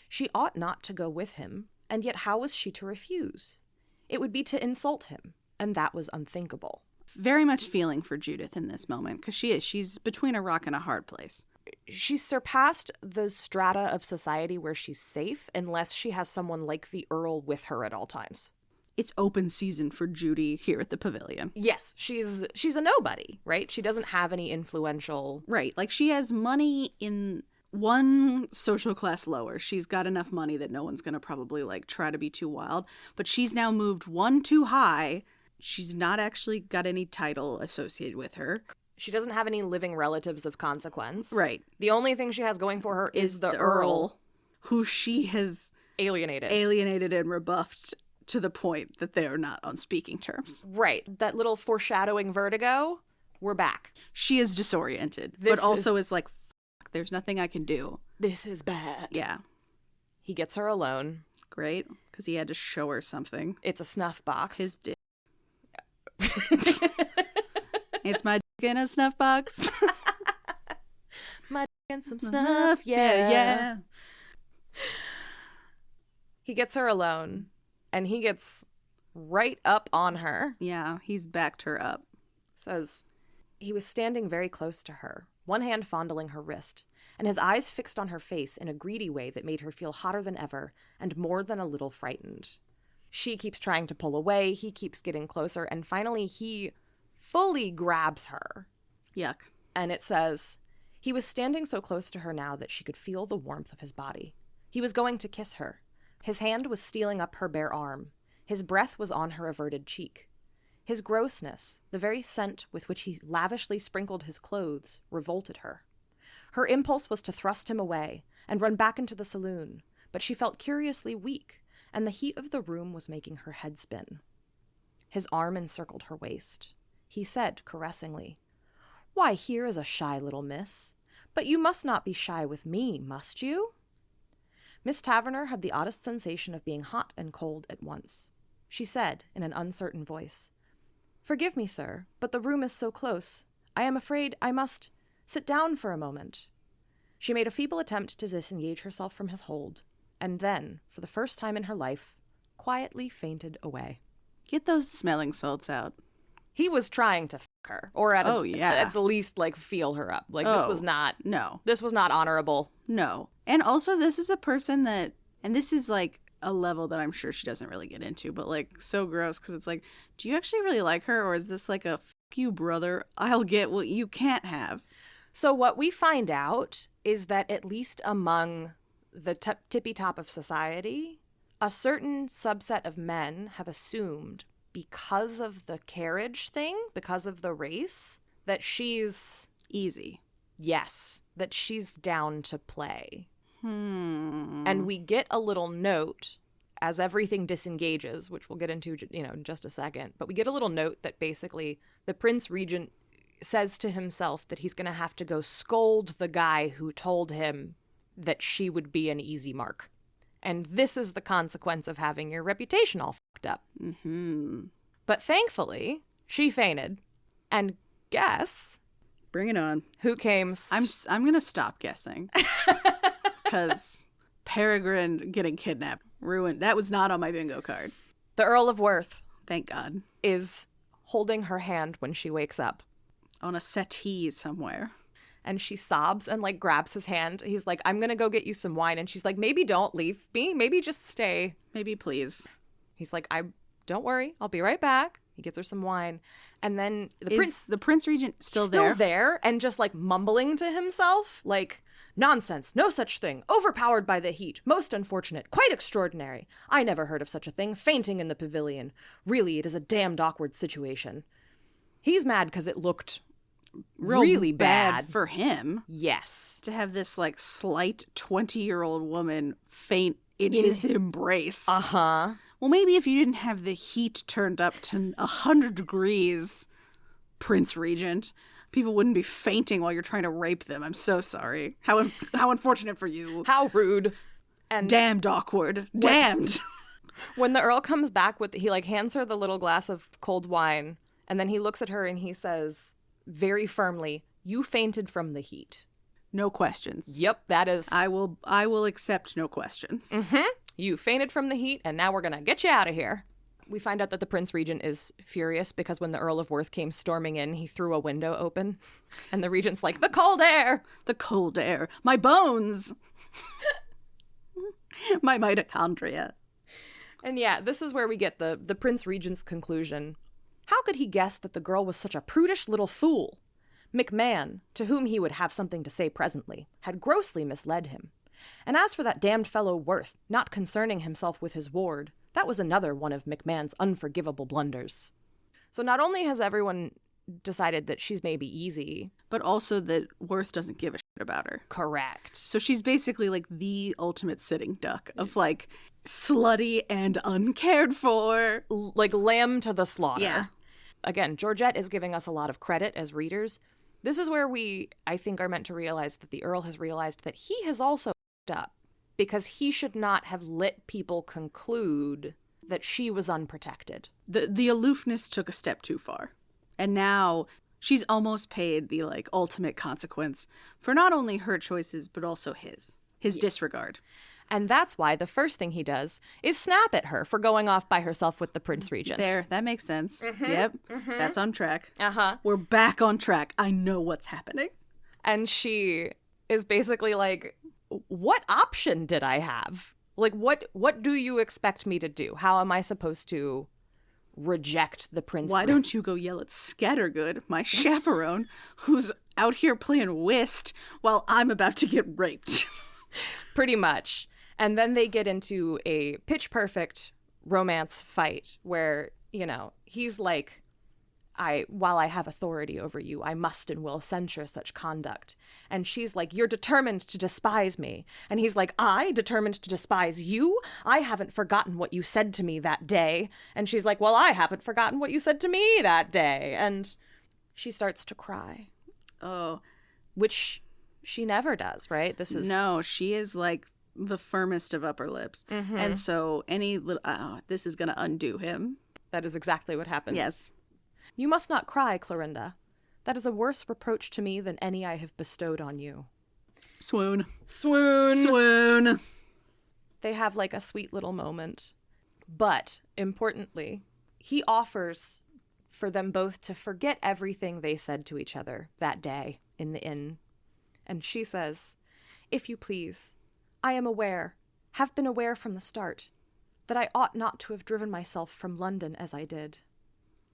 She ought not to go with him, and yet how was she to refuse? It would be to insult him, and that was unthinkable. Very much feeling for Judith in this moment, because she's between a rock and a hard place. She's surpassed the strata of society where she's safe unless she has someone like the Earl with her at all times. It's open season for Judy here at the Pavilion. Yes, she's a nobody, right? She doesn't have any influential... Right, like she has money in one social class lower. She's got enough money that no one's going to probably like try to be too wild. But she's now moved one too high. She's not actually got any title associated with her. She doesn't have any living relatives of consequence. Right. The only thing she has going for her is the Earl, who she has alienated and rebuffed to the point that they're not on speaking terms. Right. That little foreshadowing vertigo, we're back. She is disoriented, but also is like, fuck, there's nothing I can do. This is bad. Yeah. He gets her alone. Great, because he had to show her something. It's a snuff box. His dick. It's my dick in a snuff box. My dick and some snuff, yeah. He gets her alone, and he gets right up on her. Yeah, he's backed her up. Says, he was standing very close to her, one hand fondling her wrist, and his eyes fixed on her face in a greedy way that made her feel hotter than ever and more than a little frightened. She keeps trying to pull away, he keeps getting closer, and finally he fully grabs her. Yuck. And it says, he was standing so close to her now that she could feel the warmth of his body. He was going to kiss her. His hand was stealing up her bare arm. His breath was on her averted cheek. His grossness, the very scent with which he lavishly sprinkled his clothes, revolted her. Her impulse was to thrust him away and run back into the saloon, but she felt curiously weak, and the heat of the room was making her head spin. His arm encircled her waist. He said caressingly, "Why, here is a shy little miss. But you must not be shy with me, must you?" Miss Taverner had the oddest sensation of being hot and cold at once. She said, in an uncertain voice, "Forgive me, sir, but the room is so close. I am afraid I must sit down for a moment." She made a feeble attempt to disengage herself from his hold, and then, for the first time in her life, quietly fainted away. Get those smelling salts out. He was trying to f*** her, or at the least, like, feel her up. Like, this was not honorable. No. And also, this is a person that, and this is, like, a level that I'm sure she doesn't really get into, but, like, so gross, because it's like, do you actually really like her, or is this, like, a f*** you, brother, I'll get what you can't have? So what we find out is that at least among the tippy top of society, a certain subset of men have assumed, because of the carriage thing, because of the race, that she's easy. Yes, that she's down to play. Hmm. And we get a little note as everything disengages, which we'll get into, in just a second. But we get a little note that basically the Prince Regent says to himself that he's going to have to go scold the guy who told him that she would be an easy mark. And this is the consequence of having your reputation all fucked up. Mm-hmm. But thankfully, she fainted. And guess... Bring it on. Who came... I'm going to stop guessing. Because Peregrine getting kidnapped, ruined. That was not on my bingo card. The Earl of Worth. Thank God. Is holding her hand when she wakes up. On a settee somewhere. And she sobs and, like, grabs his hand. He's like, "I'm going to go get you some wine." And she's like, "Maybe don't leave me. Maybe just stay. Maybe please." He's like, "Don't worry. I'll be right back." He gets her some wine. And then the Prince Regent still there and just, like, mumbling to himself, like, "Nonsense. No such thing. Overpowered by the heat. Most unfortunate. Quite extraordinary. I never heard of such a thing. Fainting in the pavilion. Really, it is a damned awkward situation." He's mad because it looked really bad for him. Yes. To have this, like, slight 20-year-old woman faint in his embrace. Uh-huh. Well, maybe if you didn't have the heat turned up to 100 degrees, Prince Regent, people wouldn't be fainting while you're trying to rape them. I'm so sorry. How unfortunate for you. How rude. And damned awkward. Damned. When the Earl comes back he like hands her the little glass of cold wine, and then he looks at her and he says very firmly, "You fainted from the heat." No questions. Yep, that is. I will accept no questions. Mm-hmm. You fainted from the heat, and now we're gonna get you out of here. We find out that the Prince Regent is furious because when the Earl of Worth came storming in, he threw a window open, and the Regent's like, "The cold air! The cold air! My bones! My mitochondria!" And yeah, this is where we get the Prince Regent's conclusion. How could he guess that the girl was such a prudish little fool? McMahon, to whom he would have something to say presently, had grossly misled him. And as for that damned fellow Worth, not concerning himself with his ward, that was another one of McMahon's unforgivable blunders. So not only has everyone decided that she's maybe easy, but also that Worth doesn't give a shit about her. Correct. So she's basically like the ultimate sitting duck of like slutty and uncared for. Like lamb to the slaughter. Yeah. Again, Georgette is giving us a lot of credit as readers. This is where we, I think, are meant to realize that the Earl has realized that he has also f***ed up, because he should not have let people conclude that she was unprotected. The aloofness took a step too far. And now she's almost paid the like ultimate consequence for not only her choices, but also his disregard. And that's why the first thing he does is snap at her for going off by herself with the Prince Regent. There, that makes sense. Mm-hmm, yep, that's on track. Uh-huh. We're back on track. I know what's happening. And she is basically like, what option did I have? Like, what do you expect me to do? How am I supposed to reject the Prince? Why don't you go yell at Scattergood, my chaperone, who's out here playing whist while I'm about to get raped? Pretty much. And then they get into a pitch perfect romance fight where, you know, he's like, while I have authority over you, I must and will censure such conduct. And she's like, you're determined to despise me. And he's like, I determined to despise you? I haven't forgotten what you said to me that day. And she's like, well, I haven't forgotten what you said to me that day. And she starts to cry. Oh. Which she never does, right? No, she is like the firmest of upper lips. Mm-hmm. And so this is going to undo him. That is exactly what happens. Yes. You must not cry, Clorinda. That is a worse reproach to me than any I have bestowed on you. Swoon. Swoon. Swoon. They have like a sweet little moment. But, importantly, he offers for them both to forget everything they said to each other that day in the inn. And she says, if you please, I am aware, have been aware from the start, that I ought not to have driven myself from London as I did.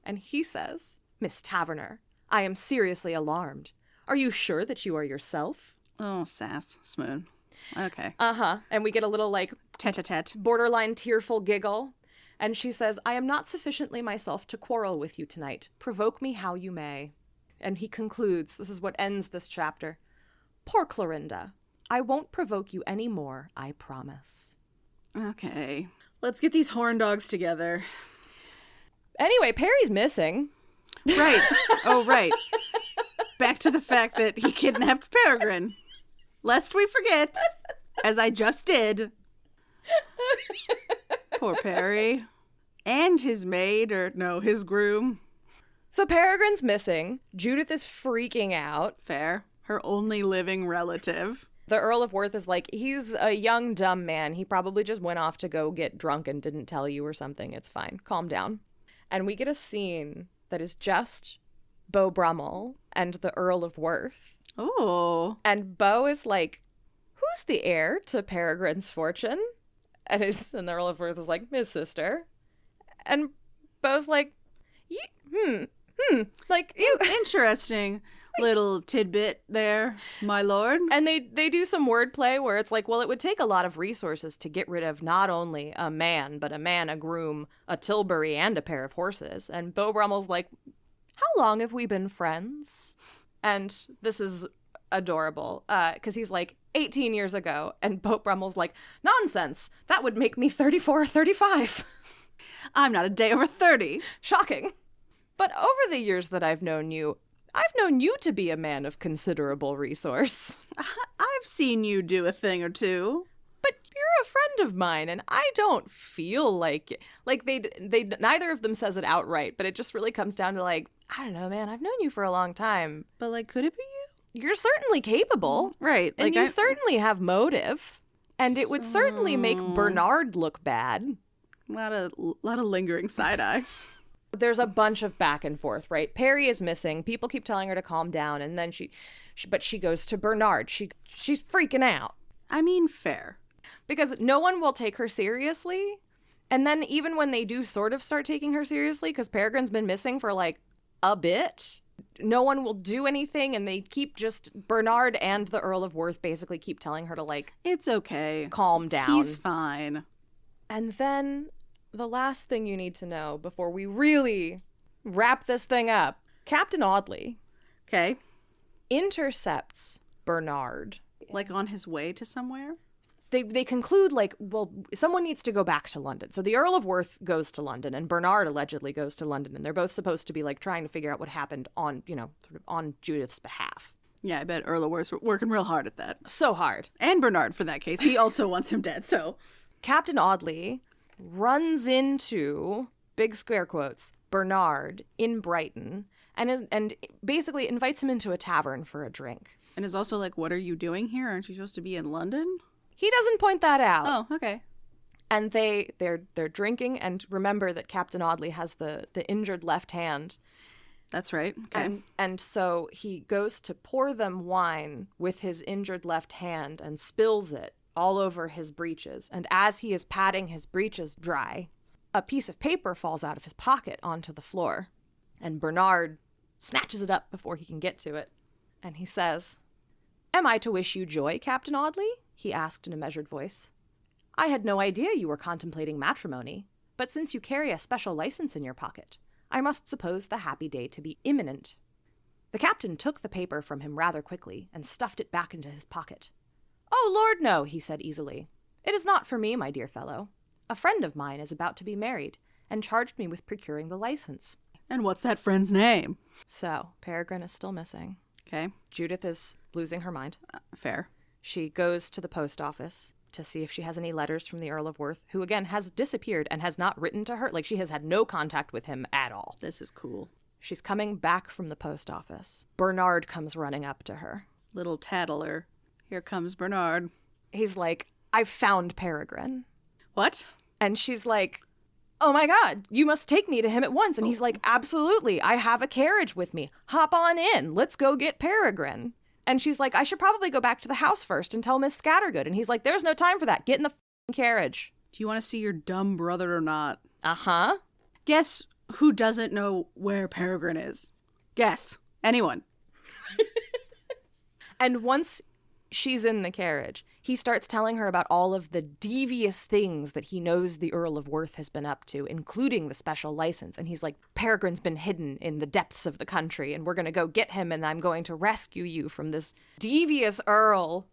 And he says, Miss Taverner, I am seriously alarmed. Are you sure that you are yourself? Oh, sass. Swoon. Okay. Uh-huh. And we get a little, like, tete-a-tete, borderline tearful giggle. And she says, I am not sufficiently myself to quarrel with you tonight. Provoke me how you may. And he concludes, this is what ends this chapter. Poor Clorinda, I won't provoke you any more, I promise. Okay. Let's get these horn dogs together. Anyway, Perry's missing. Right. Oh, right. Back to the fact that he kidnapped Peregrine. Lest we forget, as I just did. Poor Perry. And his maid, his groom. So Peregrine's missing. Judith is freaking out. Fair. Her only living relative. The Earl of Worth is like, he's a young, dumb man. He probably just went off to go get drunk and didn't tell you or something. It's fine. Calm down. And we get a scene that is just Beau Brummel and the Earl of Worth. Oh. And Beau is like, who's the heir to Peregrine's fortune? And the Earl of Worth is like, his sister. And Beau's like, like, interesting little tidbit there, my lord. And they do some wordplay where it's like, well, it would take a lot of resources to get rid of not only a man, but a man, a groom, a tilbury, and a pair of horses. And Beau Brummel's like, how long have we been friends? And this is adorable because he's like 18 years ago, and Pope Brummel's like, nonsense, that would make me 34 or 35. I'm not a day over 30. Shocking. But over the years that I've known you to be a man of considerable resource. I've seen you do a thing or two. But you're a friend of mine, and I don't feel like they neither of them says it outright, but it just really comes down to like, I don't know, man, I've known you for a long time. But like, could it be you? You're certainly capable. Right. And you certainly have motive. And it would certainly make Bernard look bad. A lot of lingering side eye. There's a bunch of back and forth, right? Perry is missing. People keep telling her to calm down, and then she goes to Bernard. She's freaking out. I mean, fair. Because no one will take her seriously. And then even when they do sort of start taking her seriously, because Peregrine's been missing for like a bit, no one will do anything, and they keep Bernard and the Earl of Worth basically keep telling her to like, it's okay, calm down. He's fine. And then the last thing you need to know before we really wrap this thing up, Captain Audley intercepts Bernard. Like on his way to somewhere? They conclude, like, well, someone needs to go back to London. So the Earl of Worth goes to London, and Bernard allegedly goes to London, and they're both supposed to be, like, trying to figure out what happened on, sort of on Judith's behalf. Yeah, I bet Earl of Worth's working real hard at that. So hard. And Bernard, for that case. He also wants him dead, so... Captain Audley runs into, big square quotes, Bernard in Brighton, and basically invites him into a tavern for a drink. And is also like, what are you doing here? Aren't you supposed to be in London? He doesn't point that out. Oh, okay. And they're drinking, and remember that Captain Audley has the injured left hand. That's right. Okay. And so he goes to pour them wine with his injured left hand and spills it all over his breeches. And as he is patting his breeches dry, a piece of paper falls out of his pocket onto the floor. And Bernard snatches it up before he can get to it. And he says, "Am I to wish you joy, Captain Audley?" he asked in a measured voice. "I had no idea you were contemplating matrimony, but since you carry a special license in your pocket, I must suppose the happy day to be imminent." The captain took the paper from him rather quickly and stuffed it back into his pocket. "Oh, Lord, no," he said easily. "It is not for me, my dear fellow. A friend of mine is about to be married, and charged me with procuring the license." And what's that friend's name? So, Peregrine is still missing. Okay. Judith is losing her mind. Fair. She goes to the post office to see if she has any letters from the Earl of Worth, who again has disappeared and has not written to her. Like, she has had no contact with him at all. This is cool. She's coming back from the post office. Bernard comes running up to her. Little tattler. Here comes Bernard. He's like, "I've found Peregrine." What? And she's like, "Oh my God, you must take me to him at once." And he's like, "Absolutely. I have a carriage with me. Hop on in. Let's go get Peregrine." And she's like, "I should probably go back to the house first and tell Miss Scattergood." And he's like, "There's no time for that. Get in the carriage." Do you want to see your dumb brother or not? Uh-huh. Guess who doesn't know where Peregrine is? Guess. Anyone. And once she's in the carriage, he starts telling her about all of the devious things that he knows the Earl of Worth has been up to, including the special license. And he's like, "Peregrine's been hidden in the depths of the country, and we're going to go get him, and I'm going to rescue you from this devious Earl."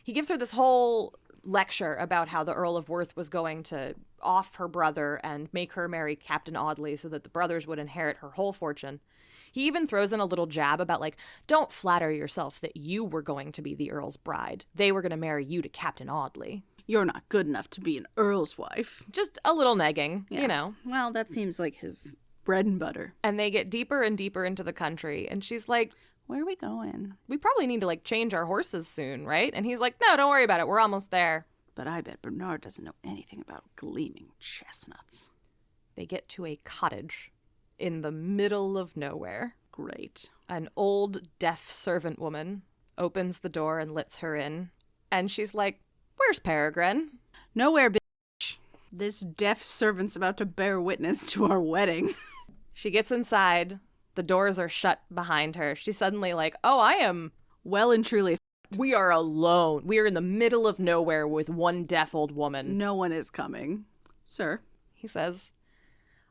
He gives her this whole lecture about how the Earl of Worth was going to off her brother and make her marry Captain Audley so that the brothers would inherit her whole fortune. He even throws in a little jab about, like, don't flatter yourself that you were going to be the Earl's bride. They were going to marry you to Captain Audley. You're not good enough to be an Earl's wife. Just a little negging, you know. Well, that seems like his bread and butter. And they get deeper and deeper into the country. And she's like, "Where are we going?" "We probably need to, like, change our horses soon, right?" And he's like, "No, don't worry about it. We're almost there." But I bet Bernard doesn't know anything about gleaming chestnuts. They get to a cottage in the middle of nowhere. Great. An old, deaf servant woman opens the door and lets her in. And she's like, "Where's Peregrine?" "Nowhere, bitch. This deaf servant's about to bear witness to our wedding." She gets inside. The doors are shut behind her. She's suddenly like, "Oh, I am well and truly. We are alone. We are in the middle of nowhere with one deaf old woman." No one is coming. "Sir," he says,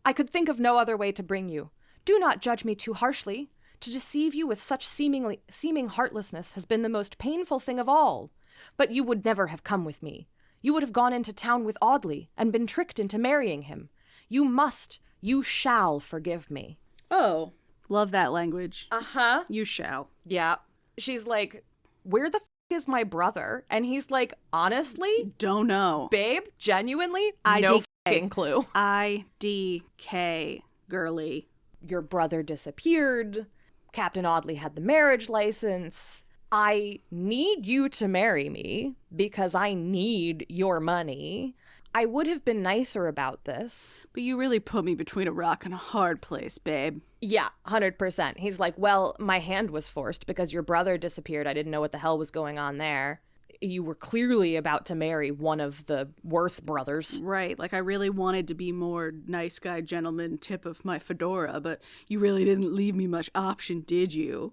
"I could think of no other way to bring you. Do not judge me too harshly. To deceive you with such seeming heartlessness has been the most painful thing of all. But you would never have come with me. You would have gone into town with Audley and been tricked into marrying him. You shall forgive me. Oh, love that language. Uh-huh. You shall. Yeah. She's like, where the is my brother? And he's like, honestly? Don't know. Babe, genuinely? IDK. No f***ing clue. IDK, girly. Your brother disappeared. Captain Audley had the marriage license. I need you to marry me because I need your money. I would have been nicer about this. But you really put me between a rock and a hard place, babe. Yeah, 100%. He's like, well, my hand was forced because your brother disappeared. I didn't know what the hell was going on there. You were clearly about to marry one of the Worth brothers. Right, like I really wanted to be more nice guy, gentleman tip of my fedora, but you really didn't leave me much option, did you?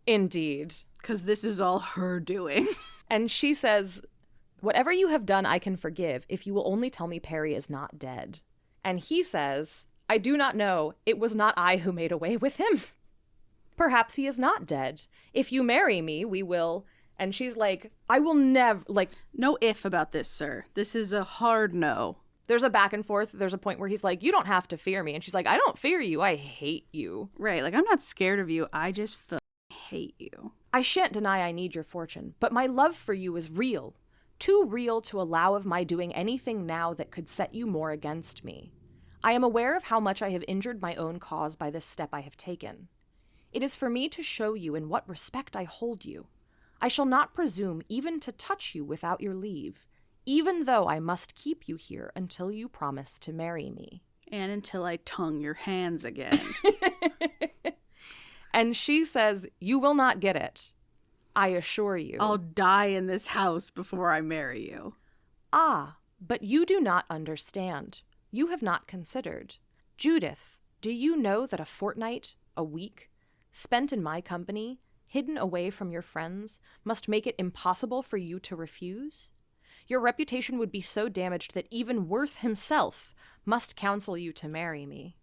Indeed. Because this is all her doing. And she says, whatever you have done, I can forgive if you will only tell me Perry is not dead. And he says, I do not know. It was not I who made away with him. Perhaps he is not dead. If you marry me, we will... And she's like, I will never, like... No if about this, sir. This is a hard no. There's a back and forth. There's a point where he's like, you don't have to fear me. And she's like, I don't fear you. I hate you. Right, like I'm not scared of you. I just hate you. I shan't deny I need your fortune, but my love for you is real. Too real to allow of my doing anything now that could set you more against me. I am aware of how much I have injured my own cause by this step I have taken. It is for me to show you in what respect I hold you. I shall not presume even to touch you without your leave, even though I must keep you here until you promise to marry me. And until I tongue your hands again. And she says, you will not get it. I assure you. I'll die in this house before I marry you. Ah, but you do not understand. You have not considered. Judith, do you know that a fortnight, a week, spent in my company, hidden away from your friends, must make it impossible for you to refuse? Your reputation would be so damaged that even Worth himself must counsel you to marry me.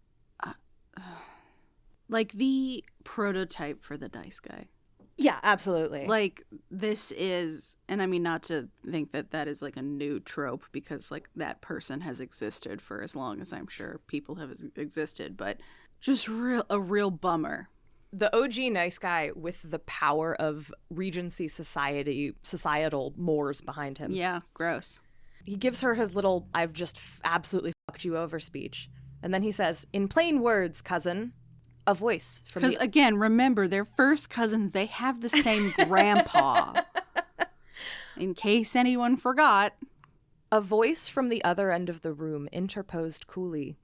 Like the prototype for the dice guy. Yeah, absolutely. Like, this is, and I mean, not to think that that is like a new trope, because like that person has existed for as long as I'm sure people have existed, but just a real bummer. The OG nice guy with the power of Regency societal mores behind him. Yeah, gross. He gives her his little, I've just absolutely fucked you over speech. And then he says, in plain words, cousin, a voice from Because again, remember, they're first cousins. They have the same grandpa. In case anyone forgot. A voice from the other end of the room interposed coolly.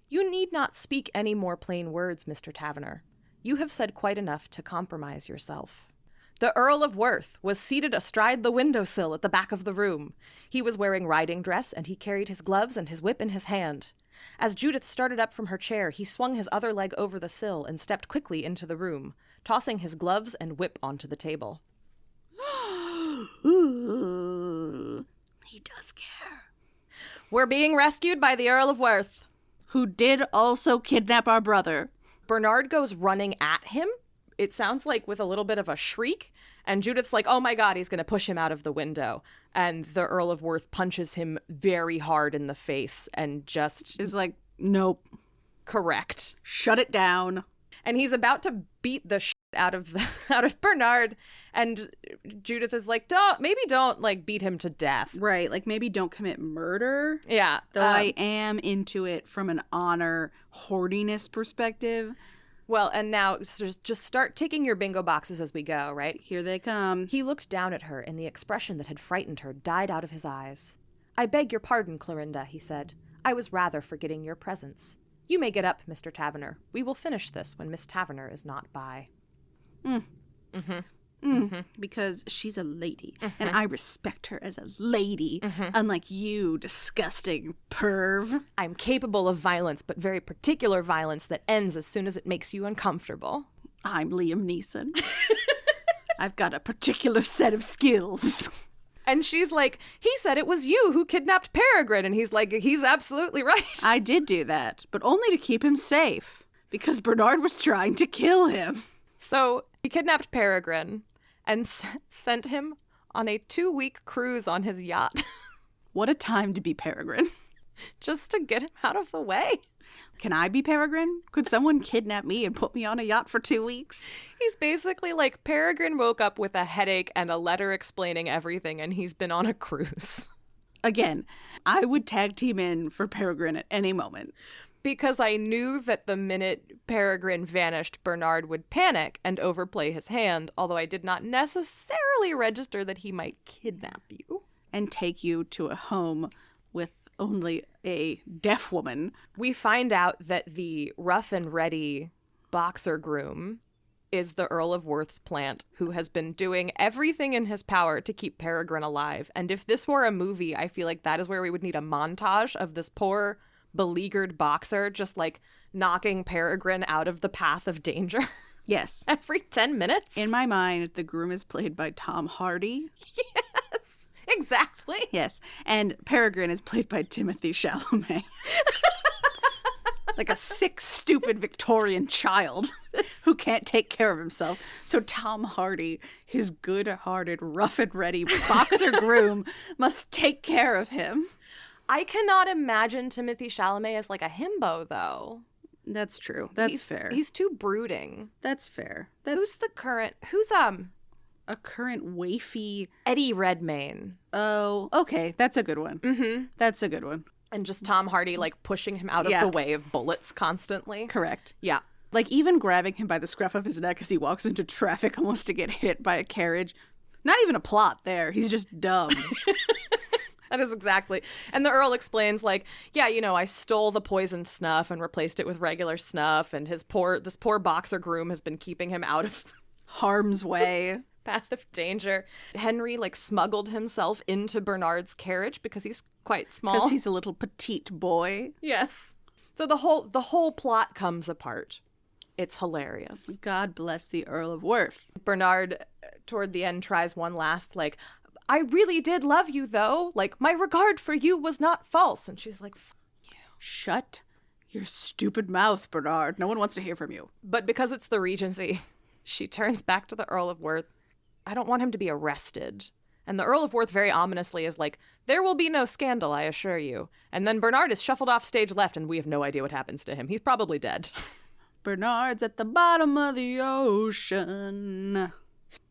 You need not speak any more plain words, Mr. Taverner. You have said quite enough to compromise yourself. The Earl of Worth was seated astride the windowsill at the back of the room. He was wearing riding dress, and he carried his gloves and his whip in his hand. As Judith started up from her chair, he swung his other leg over the sill and stepped quickly into the room, tossing his gloves and whip onto the table. He does care. We're being rescued by the Earl of Worth, who did also kidnap our brother. Bernard goes running at him. It sounds like with a little bit of a shriek. And Judith's like, oh my God, he's going to push him out of the window. And the Earl of Worth punches him very hard in the face and just... is like, nope. Correct. Shut it down. And he's about to beat the shit out of Bernard. And Judith is like, don't like beat him to death. Right. Like maybe don't commit murder. Yeah. Though I am into it from an honor hoardiness perspective. Well, and now just start ticking your bingo boxes as we go, right? Here they come. He looked down at her, and the expression that had frightened her died out of his eyes. I beg your pardon, Clorinda, he said. I was rather forgetting your presence. You may get up, Mr. Taverner. We will finish this when Miss Taverner is not by. Because she's a lady, and I respect her as a lady, unlike you, disgusting perv. I'm capable of violence, but very particular violence that ends as soon as it makes you uncomfortable. I'm Liam Neeson. I've got a particular set of skills. And she's like, he said it was you who kidnapped Peregrine, and he's like, he's absolutely right. I did do that, but only to keep him safe, because Bernard was trying to kill him. So he kidnapped Peregrine and sent him on a 2-week cruise on his yacht. What a time to be Peregrine. Just to get him out of the way. Can I be Peregrine? Could someone kidnap me and put me on a yacht for 2 weeks? He's basically like, Peregrine woke up with a headache and a letter explaining everything, and he's been on a cruise. Again, I would tag team in for Peregrine at any moment. Because I knew that the minute Peregrine vanished, Bernard would panic and overplay his hand, although I did not necessarily register that he might kidnap you. And take you to a home with only a deaf woman. We find out that the rough and ready boxer groom is the Earl of Worth's plant, who has been doing everything in his power to keep Peregrine alive. And if this were a movie, I feel like that is where we would need a montage of this poor, beleaguered boxer just like knocking Peregrine out of the path of danger. Yes. Every 10 minutes. In my mind, the groom is played by Tom Hardy. Yes, exactly. Yes. And Peregrine is played by Timothée Chalamet. Like a sick, stupid Victorian child who can't take care of himself. So Tom Hardy, his good-hearted, rough and ready boxer groom, must take care of him. I cannot imagine Timothée Chalamet as like a himbo, though. That's true. That's fair. He's too brooding. That's fair. Who's a current wafy Eddie Redmayne? Oh, okay. That's a good one. Mm-hmm. That's a good one. And just Tom Hardy, like, pushing him out of the way of bullets constantly. Correct. Yeah. Like, even grabbing him by the scruff of his neck as he walks into traffic almost to get hit by a carriage. Not even a plot there. He's just dumb. That is exactly. And the Earl explains, like, yeah, you know, I stole the poisoned snuff and replaced it with regular snuff, and this poor boxer groom has been keeping him out of harm's way. Path of danger. Henry, like, smuggled himself into Bernard's carriage because he's quite small. Because he's a little petite boy. Yes. So the whole plot comes apart. It's hilarious. God bless the Earl of Worth. Bernard, toward the end, tries one last, like, I really did love you, though. Like, my regard for you was not false. And she's like, fuck you. Shut your stupid mouth, Bernard. No one wants to hear from you. But because it's the Regency, she turns back to the Earl of Worth. I don't want him to be arrested. And the Earl of Worth very ominously is like, there will be no scandal, I assure you. And then Bernard is shuffled off stage left, and we have no idea what happens to him. He's probably dead. Bernard's at the bottom of the ocean.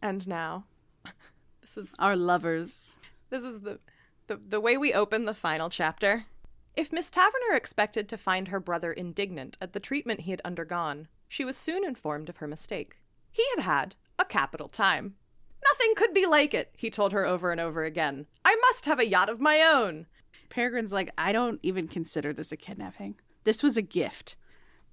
And now, this is our lovers. This is the way we open the final chapter. If Miss Taverner expected to find her brother indignant at the treatment he had undergone, she was soon informed of her mistake. He had had a capital time. Nothing could be like it, he told her over and over again. I must have a yacht of my own. Peregrine's like, I don't even consider this a kidnapping. This was a gift.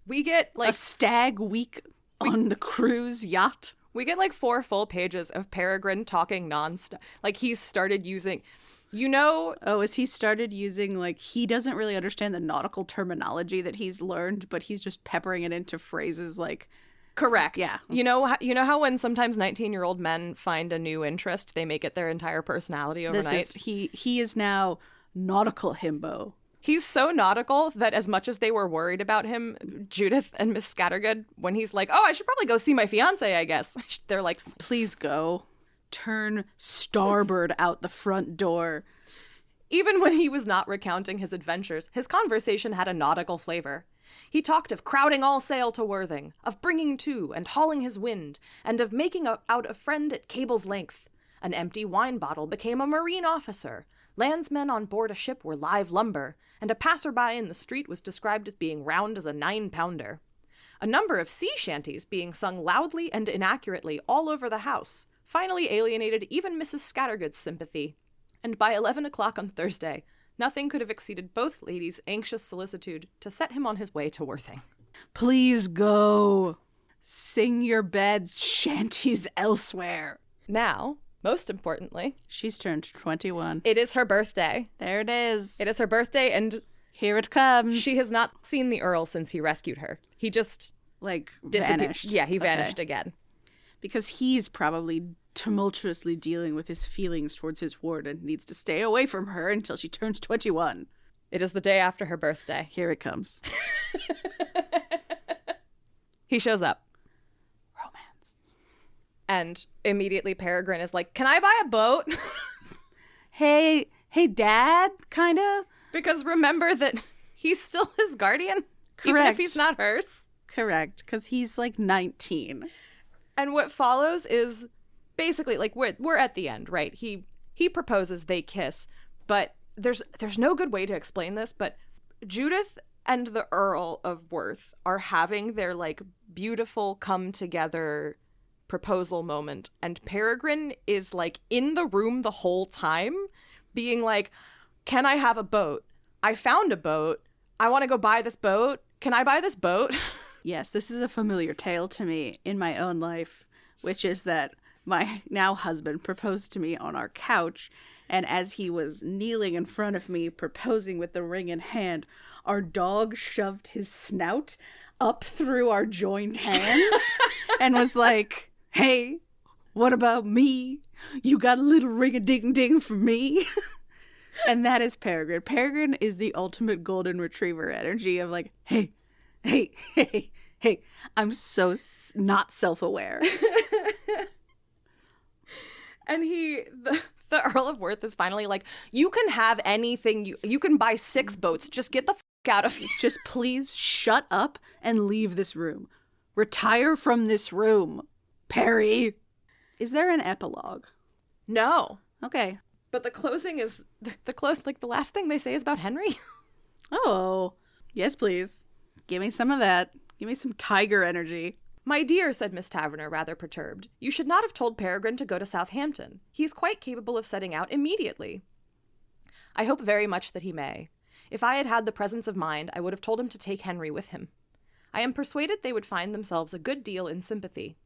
We get, like, a stag week on the cruise yacht. We get, like, 4 full pages of Peregrine talking nonstop. Like, he's started using, you know... Oh, as he started using, like, he doesn't really understand the nautical terminology that he's learned, but he's just peppering it into phrases like... Correct. Yeah. You know how when sometimes 19-year-old men find a new interest, they make it their entire personality overnight? He is now nautical himbo. He's so nautical that as much as they were worried about him, Judith and Miss Scattergood, when he's like, oh, I should probably go see my fiance, I guess. They're like, please go. Turn starboard out the front door. Even when he was not recounting his adventures, his conversation had a nautical flavor. He talked of crowding all sail to Worthing, of bringing to and hauling his wind, and of making out a friend at cable's length. An empty wine bottle became a marine officer. Landsmen on board a ship were live lumber, and a passerby in the street was described as being round as a 9-pounder. A number of sea shanties being sung loudly and inaccurately all over the house finally alienated even Mrs. Scattergood's sympathy. And by 11 o'clock on Thursday, nothing could have exceeded both ladies' anxious solicitude to set him on his way to Worthing. Please go. Sing your bad shanties elsewhere. Now, most importantly, she's turned 21. It is her birthday. There it is. It is her birthday, and here it comes. She has not seen the Earl since he rescued her. He just, like, vanished. Yeah, he vanished again. Because he's probably tumultuously dealing with his feelings towards his ward and needs to stay away from her until she turns 21. It is the day after her birthday. Here it comes. He shows up. Romance. And immediately Peregrine is like, can I buy a boat? Hey, Dad, kind of? Because remember that he's still his guardian. Correct. Even if he's not hers. Correct, because he's like 19. And what follows is basically, like, we're at the end, right? He proposes, they kiss, but there's no good way to explain this, but Judith and the Earl of Worth are having their, like, beautiful come-together proposal moment, and Peregrine is, like, in the room the whole time, being like, can I have a boat? I found a boat. I want to go buy this boat. Can I buy this boat? Yes, this is a familiar tale to me in my own life, which is that my now husband proposed to me on our couch, and as he was kneeling in front of me, proposing with the ring in hand, our dog shoved his snout up through our joined hands and was like, hey, what about me? You got a little ring-a-ding-ding for me? And that is Peregrine. Peregrine is the ultimate golden retriever energy of like, hey, I'm so not self-aware. And the Earl of Worth is finally like, you can have anything, you can buy 6 boats, just get the out of here. Just please shut up and leave this room. Retire from this room, Perry. Is there an epilogue? No. Okay. But the closing is, like the last thing they say is about Henry. Oh, yes, please. Give me some of that. Give me some tiger energy. My dear, said Miss Taverner, rather perturbed, you should not have told Peregrine to go to Southampton. He is quite capable of setting out immediately. I hope very much that he may. If I had had the presence of mind, I would have told him to take Henry with him. I am persuaded they would find themselves a good deal in sympathy.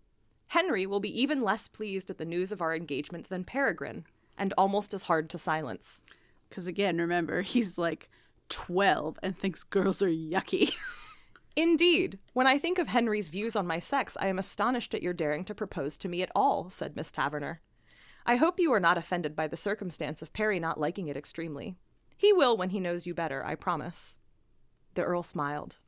Henry will be even less pleased at the news of our engagement than Peregrine, and almost as hard to silence. Because again, remember, he's like 12 and thinks girls are yucky. Indeed. When I think of Henry's views on my sex, I am astonished at your daring to propose to me at all, said Miss Taverner. I hope you are not offended by the circumstance of Perry not liking it extremely. He will when he knows you better, I promise. The Earl smiled.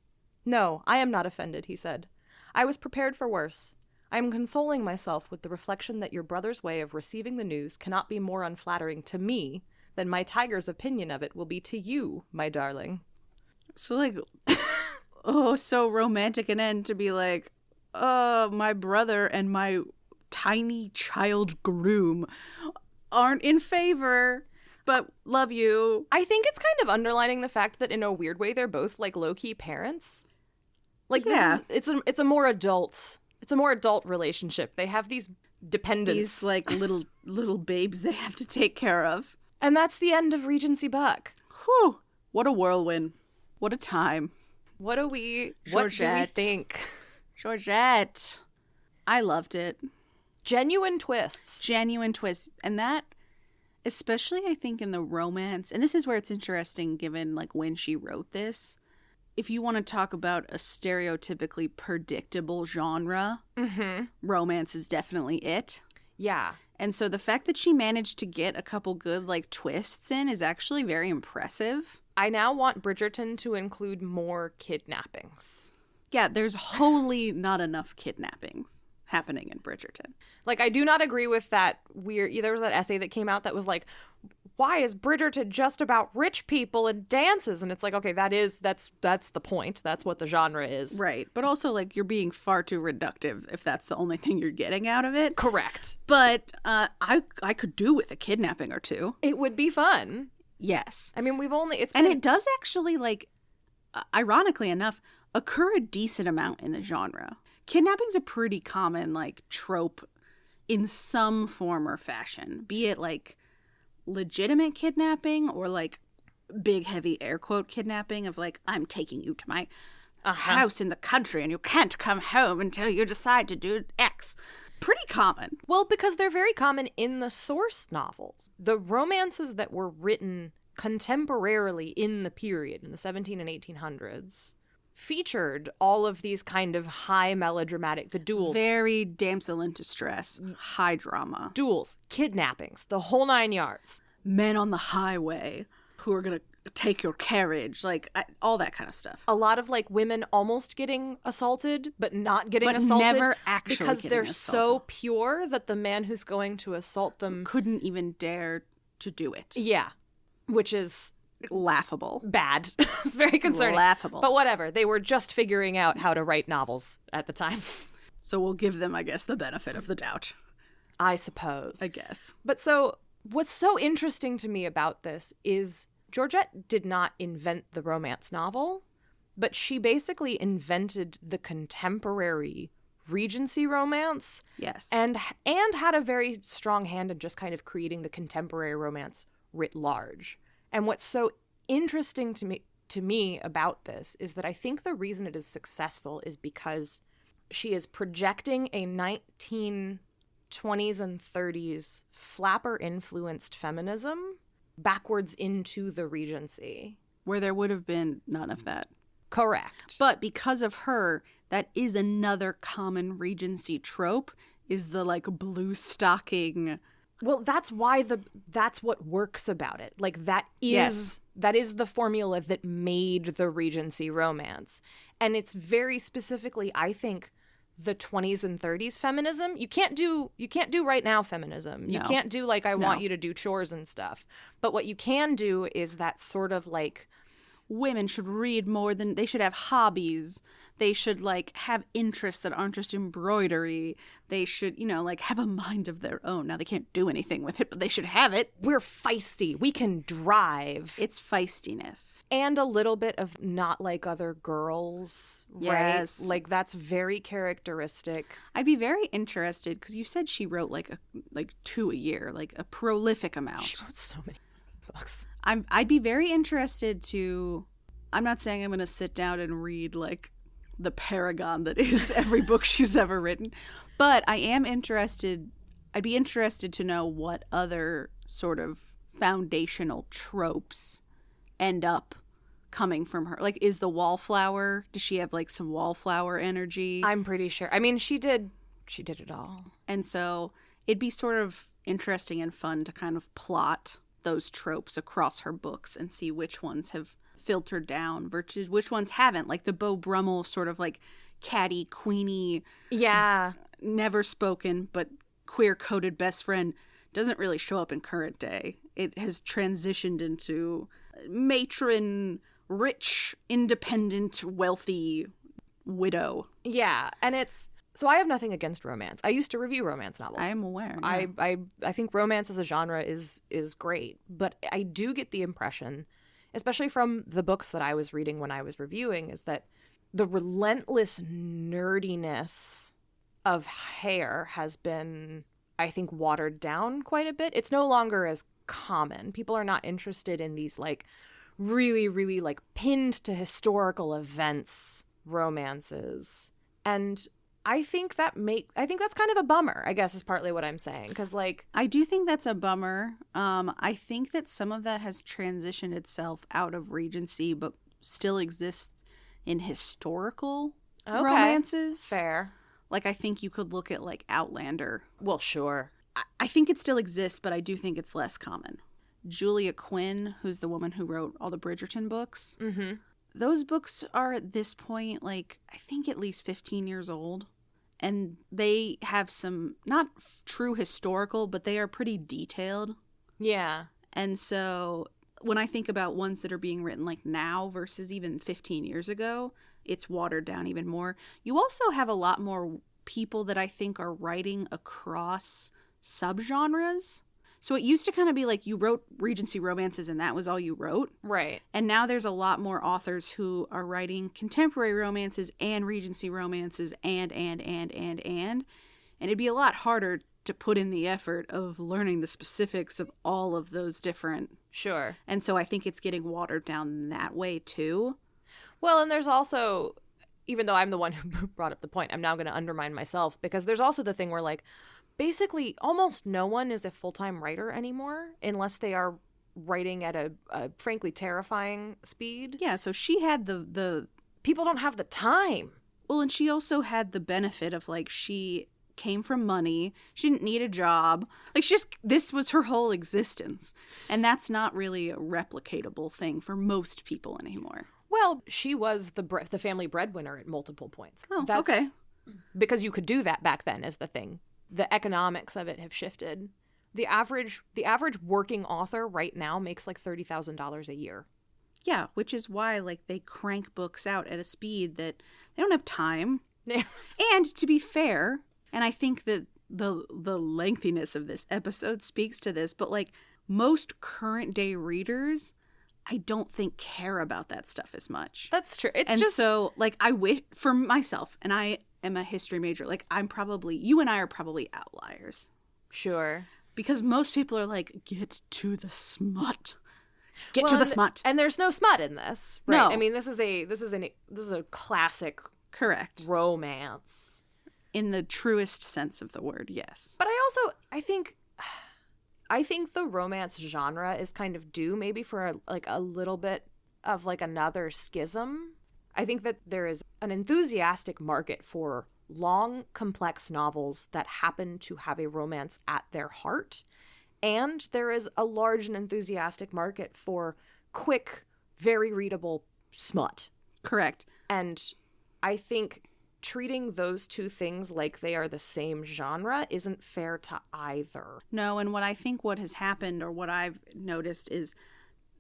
No, I am not offended, he said. I was prepared for worse. I am consoling myself with the reflection that your brother's way of receiving the news cannot be more unflattering to me than my tiger's opinion of it will be to you, my darling. So, like, oh, so romantic an end to be like, my brother and my tiny child groom aren't in favor, but love you. I think it's kind of underlining the fact that in a weird way they're both like low-key parents. Like, yeah, it's a more adult relationship. They have these dependents, these like little babes they have to take care of. And that's the end of Regency Buck. Whew, what a whirlwind. What a time. What do we think? Georgette. I loved it. Genuine twists. And that, especially I think in the romance, and this is where it's interesting given like when she wrote this, if you want to talk about a stereotypically predictable genre, romance is definitely it. Yeah. And so the fact that she managed to get a couple good like twists in is actually very impressive. I now want Bridgerton to include more kidnappings. Yeah, there's wholly not enough kidnappings happening in Bridgerton. Like, I do not agree with that weird... There was that essay that came out that was like, why is Bridgerton just about rich people and dances? And it's like, okay, that's the point. That's what the genre is. Right. But also, like, you're being far too reductive if that's the only thing you're getting out of it. Correct. But I could do with a kidnapping or two. It would be fun. Yes. I mean, it does actually, like, ironically enough, occur a decent amount in the genre. Kidnapping's a pretty common, like, trope in some form or fashion. Be it, like, legitimate kidnapping or, like, big, heavy air quote kidnapping of, like, I'm taking you to my house in the country and you can't come home until you decide to do X. Pretty common. Well, because they're very common in the source novels. The romances that were written contemporarily in the period, in the 17 and 1800s, featured all of these kind of high melodramatic, the duels. Very damsel in distress, high drama. Duels, kidnappings, the whole 9 yards. Men on the highway who are going to take your carriage, like all that kind of stuff. A lot of like women almost getting assaulted, but not getting assaulted. Never actually because getting they're assaulted. so pure that the man who's going to assault them Couldn't even dare to do it. Yeah. Which is Laughable. bad. It's very concerning. Laughable. But whatever. They were just figuring out how to write novels at the time. So we'll give them, I guess, the benefit of the doubt. I suppose. I guess. But so what's so interesting to me about this is Georgette did not invent the romance novel, but she basically invented the contemporary Regency romance. Yes. And had a very strong hand in just kind of creating the contemporary romance writ large. And what's so interesting to me about this is that I think the reason it is successful is because she is projecting a 1920s and 30s flapper-influenced feminism backwards into the Regency. Where there would have been none of that. Correct. But because of her, that is another common Regency trope, is the, like, blue stocking. Well, that's what works about it. Like, that is the formula that made the Regency romance. And it's very specifically, I think, the 20s and 30s feminism. You can't do right now feminism. You can't do like, I want you to do chores and stuff. But what you can do is that sort of like, women should read more than, they should have hobbies. They should, like, have interests that aren't just embroidery. They should, like, have a mind of their own. Now, they can't do anything with it, but they should have it. We're feisty. We can drive. It's feistiness. And a little bit of not like other girls, Yes. right? Like, that's very characteristic. I'd be very interested, because you said she wrote, like 2 a year, like a prolific amount. She wrote so many books. I'd be very interested to, I'm not saying I'm going to sit down and read, like, the paragon that is every book she's ever written, but I'd be interested to know what other sort of foundational tropes end up coming from her. Like, is the wallflower, does she have, like, some wallflower energy? I'm pretty sure. I mean, she did it all. And so it'd be sort of interesting and fun to kind of plot those tropes across her books and see which ones have filtered down versus which ones haven't. Like the Beau Brummel sort of like catty, queenie, never spoken but queer-coded best friend doesn't really show up in current day. It has transitioned into matron, rich, independent, wealthy widow. Yeah, and it's... So I have nothing against romance. I used to review romance novels. I am aware. Yeah. I think romance as a genre is great, but I do get the impression, especially from the books that I was reading when I was reviewing, is that the relentless nerdiness of hair has been, I think, watered down quite a bit. It's no longer as common. People are not interested in these like really, really like pinned to historical events romances. And I think that's kind of a bummer, I guess, is partly what I'm saying. Because, like... I do think that's a bummer. I think that some of that has transitioned itself out of Regency, but still exists in historical romances. Fair. Like, I think you could look at, like, Outlander. Well, sure. I think it still exists, but I do think it's less common. Julia Quinn, who's the woman who wrote all the Bridgerton books, those books are at this point, like, I think at least 15 years old. And they have some, not true historical, but they are pretty detailed. Yeah. And so when I think about ones that are being written like now versus even 15 years ago, it's watered down even more. You also have a lot more people that I think are writing across subgenres. So it used to kind of be like you wrote Regency romances and that was all you wrote. Right. And now there's a lot more authors who are writing contemporary romances and Regency romances and it'd be a lot harder to put in the effort of learning the specifics of all of those different. Sure. And so I think it's getting watered down that way too. Well, and there's also, even though I'm the one who brought up the point, I'm now going to undermine myself, because there's also the thing where, like, basically almost no one is a full-time writer anymore unless they are writing at a frankly terrifying speed. Yeah, so she had the people don't have the time. Well, and she also had the benefit of, like, she came from money. She didn't need a job. Like, this was her whole existence. And that's not really a replicatable thing for most people anymore. Well, she was the family breadwinner at multiple points. Oh, okay. Because you could do that back then is the thing. The economics of it have shifted. The average working author right now makes like $30,000 a year. Yeah, which is why like they crank books out at a speed that they don't have time. And to be fair, and I think that the lengthiness of this episode speaks to this, but like most current day readers, I don't think care about that stuff as much. That's true. So like I wish for myself, and I am a history major, like you and I are probably outliers. Sure. Because most people are like, get to the smut. Get to the smut. And there's no smut in this, right? No. I mean, this is a classic correct romance. In the truest sense of the word, yes. But I think the romance genre is kind of due maybe for a little bit of like another schism. I think that there is an enthusiastic market for long, complex novels that happen to have a romance at their heart. And there is a large and enthusiastic market for quick, very readable smut. Correct. And I think treating those two things like they are the same genre isn't fair to either. No, and what has happened, or what I've noticed, is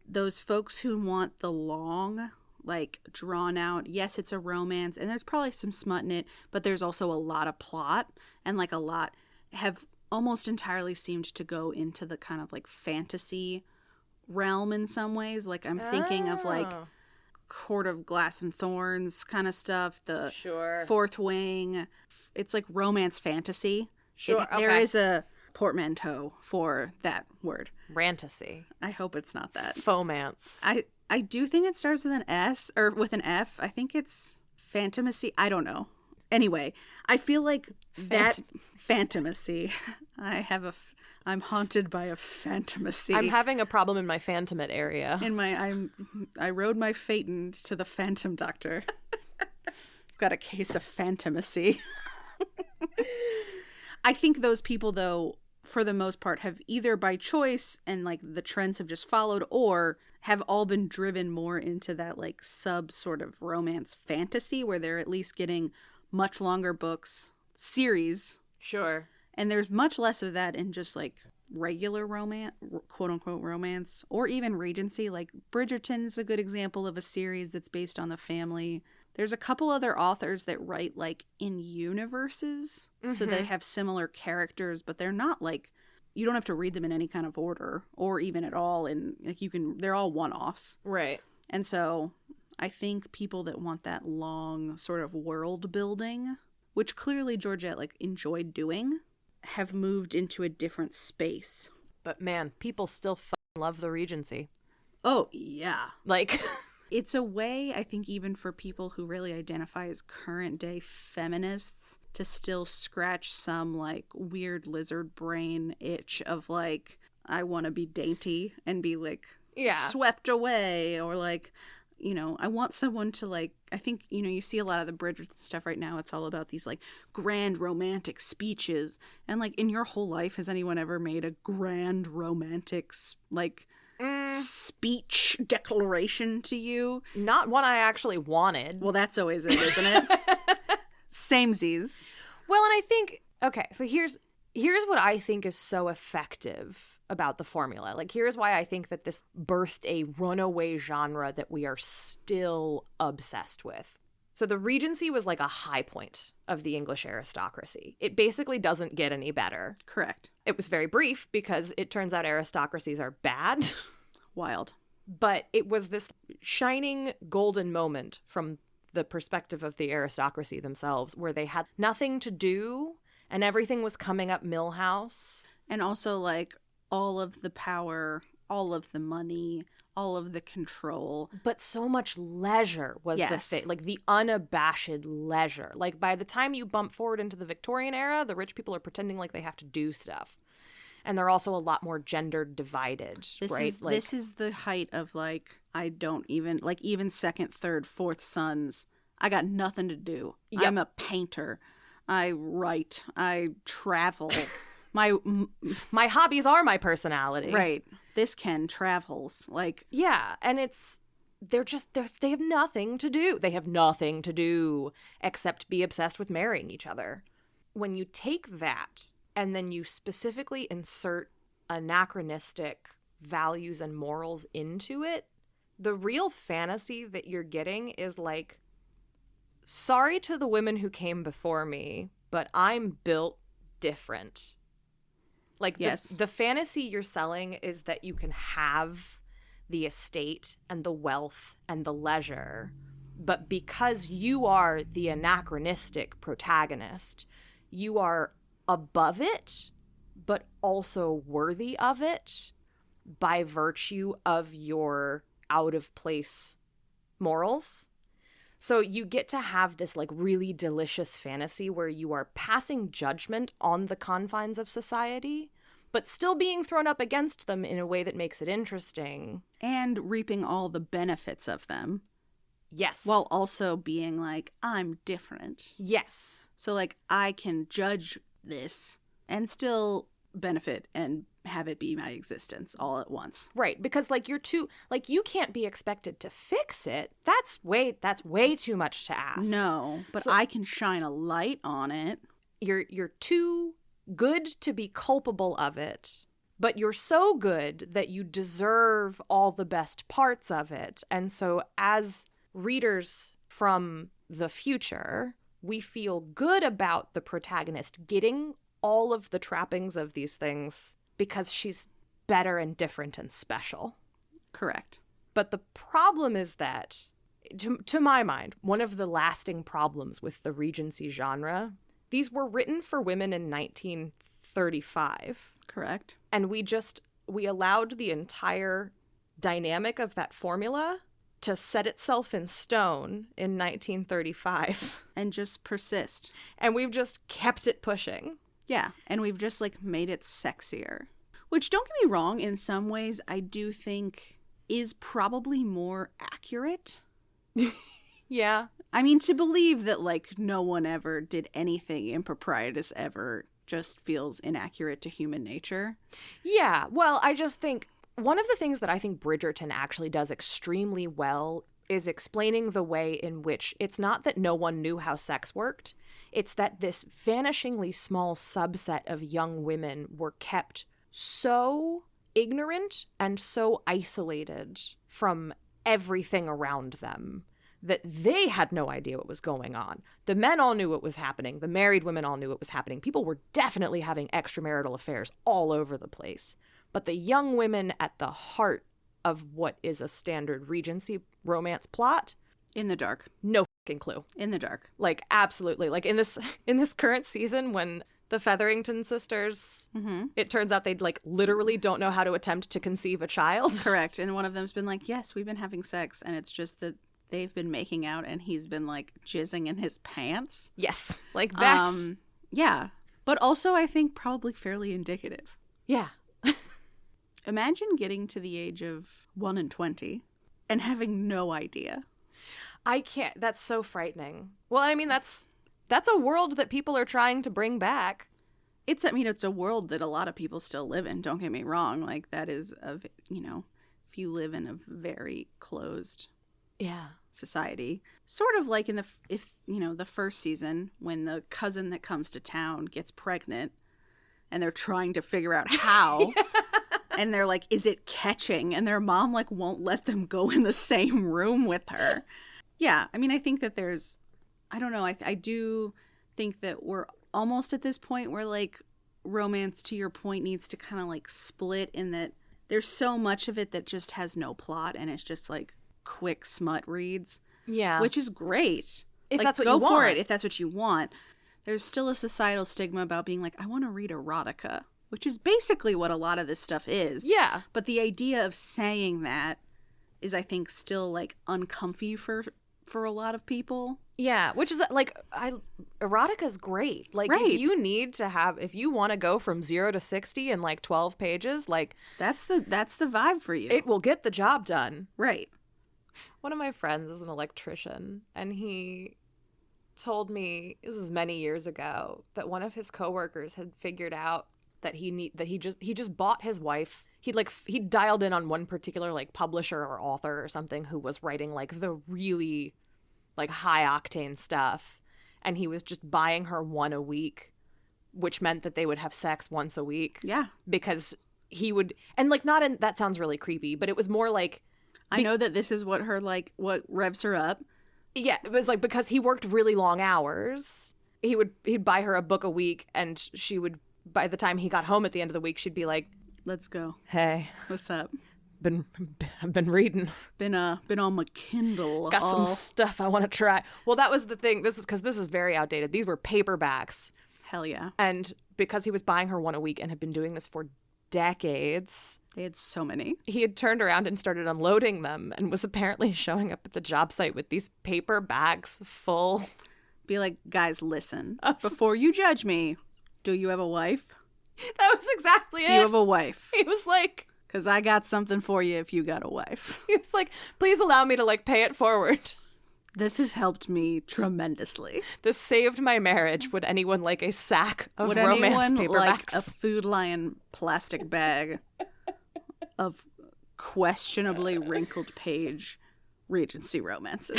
those folks who want the long, like drawn out, yes, it's a romance, and there's probably some smut in it, but there's also a lot of plot, and like a lot have almost entirely seemed to go into the kind of like fantasy realm in some ways. Like I'm thinking of like Court of Glass and Thorns kind of stuff, the Fourth Wing. It's like romance fantasy. Sure. There is a portmanteau for that word. Rantasy. I hope it's not that. Fomance. I do think it starts with an S or with an F. I think it's phantomacy. I don't know. Anyway, I feel like that phantomacy. I'm haunted by a phantomacy. I'm having a problem in my phantomate area. I rode my phaeton to the phantom doctor. I've got a case of phantomacy. I think those people, though, for the most part, have either by choice and like the trends have just followed, or have all been driven more into that like sub sort of romance fantasy where they're at least getting much longer books, series. Sure. And there's much less of that in just like regular romance, quote unquote romance, or even Regency. Like Bridgerton's a good example of a series that's based on the family. There's a couple other authors that write like in universes, so they have similar characters, but they're not like, you don't have to read them in any kind of order or even at all. And like they're all one-offs. Right. And so I think people that want that long sort of world building, which clearly Georgette like enjoyed doing, have moved into a different space. But man, people still love the Regency. Oh, yeah. Like... It's a way, I think, even for people who really identify as current day feminists to still scratch some like weird lizard brain itch of like, I want to be dainty and be like swept away, or like, you know, I want someone to like, I think, you know, you see a lot of the Bridgerton stuff right now. It's all about these like grand romantic speeches. And like in your whole life, has anyone ever made a grand romantic like speech declaration to you? Not one I actually wanted. Well, that's always it, isn't it? Samesies. Well, and I think, okay, so here's what I think is so effective about the formula. Like, here's why I think that this birthed a runaway genre that we are still obsessed with. So the Regency was like a high point of the English aristocracy. It basically doesn't get any better. Correct. It was very brief because it turns out aristocracies are bad. Wild. But it was this shining golden moment from the perspective of the aristocracy themselves, where they had nothing to do and everything was coming up Millhouse. And also like all of the power, all of the money, all of the control. But so much leisure was the thing. Like the unabashed leisure. Like by the time you bump forward into the Victorian era, the rich people are pretending like they have to do stuff. And they're also a lot more gender divided, right? This is the height of like, I don't even, like even second, third, fourth sons, I got nothing to do. Yep. I'm a painter. I write. I travel. My hobbies are my personality. Right. This Ken travels. Like, yeah, and they have nothing to do. They have nothing to do except be obsessed with marrying each other. When you take that and then you specifically insert anachronistic values and morals into it, the real fantasy that you're getting is like, sorry to the women who came before me, but I'm built different. Like, yes. the fantasy you're selling is that you can have the estate and the wealth and the leisure, but because you are the anachronistic protagonist, you are above it, but also worthy of it by virtue of your out-of-place morals. So you get to have this like really delicious fantasy where you are passing judgment on the confines of society, but still being thrown up against them in a way that makes it interesting. And reaping all the benefits of them. Yes. While also being like, I'm different. Yes. So like, I can judge this and still benefit and have it be my existence all at once. Right, because like you can't be expected to fix it. That's way too much to ask. No, but I can shine a light on it. You're too good to be culpable of it, but you're so good that you deserve all the best parts of it. And so as readers from the future, we feel good about the protagonist getting all of the trappings of these things because she's better and different and special. Correct. But the problem is that, to my mind, one of the lasting problems with the Regency genre, these were written for women in 1935. Correct. And we allowed the entire dynamic of that formula to set itself in stone in 1935. And just persist. And we've just kept it pushing. Yeah, and we've just, like, made it sexier. Which, don't get me wrong, in some ways, I do think is probably more accurate. Yeah. I mean, to believe that, like, no one ever did anything improprietous ever just feels inaccurate to human nature. Yeah, well, I just think one of the things that I think Bridgerton actually does extremely well is explaining the way in which it's not that no one knew how sex worked. It's that this vanishingly small subset of young women were kept so ignorant and so isolated from everything around them that they had no idea what was going on. The men all knew what was happening. The married women all knew what was happening. People were definitely having extramarital affairs all over the place. But the young women at the heart of what is a standard Regency romance plot, in the dark. No fucking clue. In the dark. Like, absolutely. Like, in this current season, when the Featherington sisters, it turns out they, like, literally don't know how to attempt to conceive a child. Correct. And one of them's been like, yes, we've been having sex. And it's just that they've been making out and he's been, like, jizzing in his pants. Yes. Like that. Yeah. But also, I think, probably fairly indicative. Yeah. Imagine getting to the age of 1 and 20 and having no idea. I can't. That's so frightening. Well, I mean, that's a world that people are trying to bring back. It's a world that a lot of people still live in. Don't get me wrong. Like, that is, if you live in a very closed society. Sort of like the first season when the cousin that comes to town gets pregnant and they're trying to figure out how. And they're like, is it catching? And their mom, like, won't let them go in the same room with her. Yeah, I mean, I think that I don't know, I do think that we're almost at this point where, like, romance, to your point, needs to kind of, like, split in that there's so much of it that just has no plot and it's just, like, quick smut reads. Yeah. Which is great. If like, that's what you want. Go for it if that's what you want. There's still a societal stigma about being like, I want to read erotica, which is basically what a lot of this stuff is. Yeah. But the idea of saying that is, I think, still, like, uncomfy for a lot of people. Yeah, which is, like, erotica is great. Like, right. if you want to go from 0 to 60 in, like, 12 pages, like, that's the vibe for you. It will get the job done. Right. One of my friends is an electrician, and he told me, this is many years ago, that one of his coworkers had figured out that he just bought his wife. He dialed in on one particular like publisher or author or something who was writing like the really like high octane stuff, and he was just buying her one a week, which meant that they would have sex once a week. Yeah. Because he would, and like not in, that sounds really creepy, but it was more like, I know that this is what what revs her up. yeah, it was like because he worked really long hours, he'd buy her a book a week, and she would, by the time he got home at the end of the week, she'd be like, let's go. Hey, What's up? I've been reading. Been on my Kindle. Got some stuff I want to try. Well, that was the thing. This is very outdated. These were paperbacks. Hell yeah. And because he was buying her one a week and had been doing this for decades, They had so many. he had turned around and started unloading them and was apparently showing up at the job site with these paper bags full. Be like, guys, listen. Before you judge me, do you have a wife? That was exactly it. Do you have a wife? He was like, Because I got something for you if you got a wife. he was like, please allow me to like pay it forward. This has helped me tremendously. This saved my marriage. Would anyone like a sack of Would romance anyone paperbacks? like a Food Lion plastic bag of questionably wrinkled page Regency romance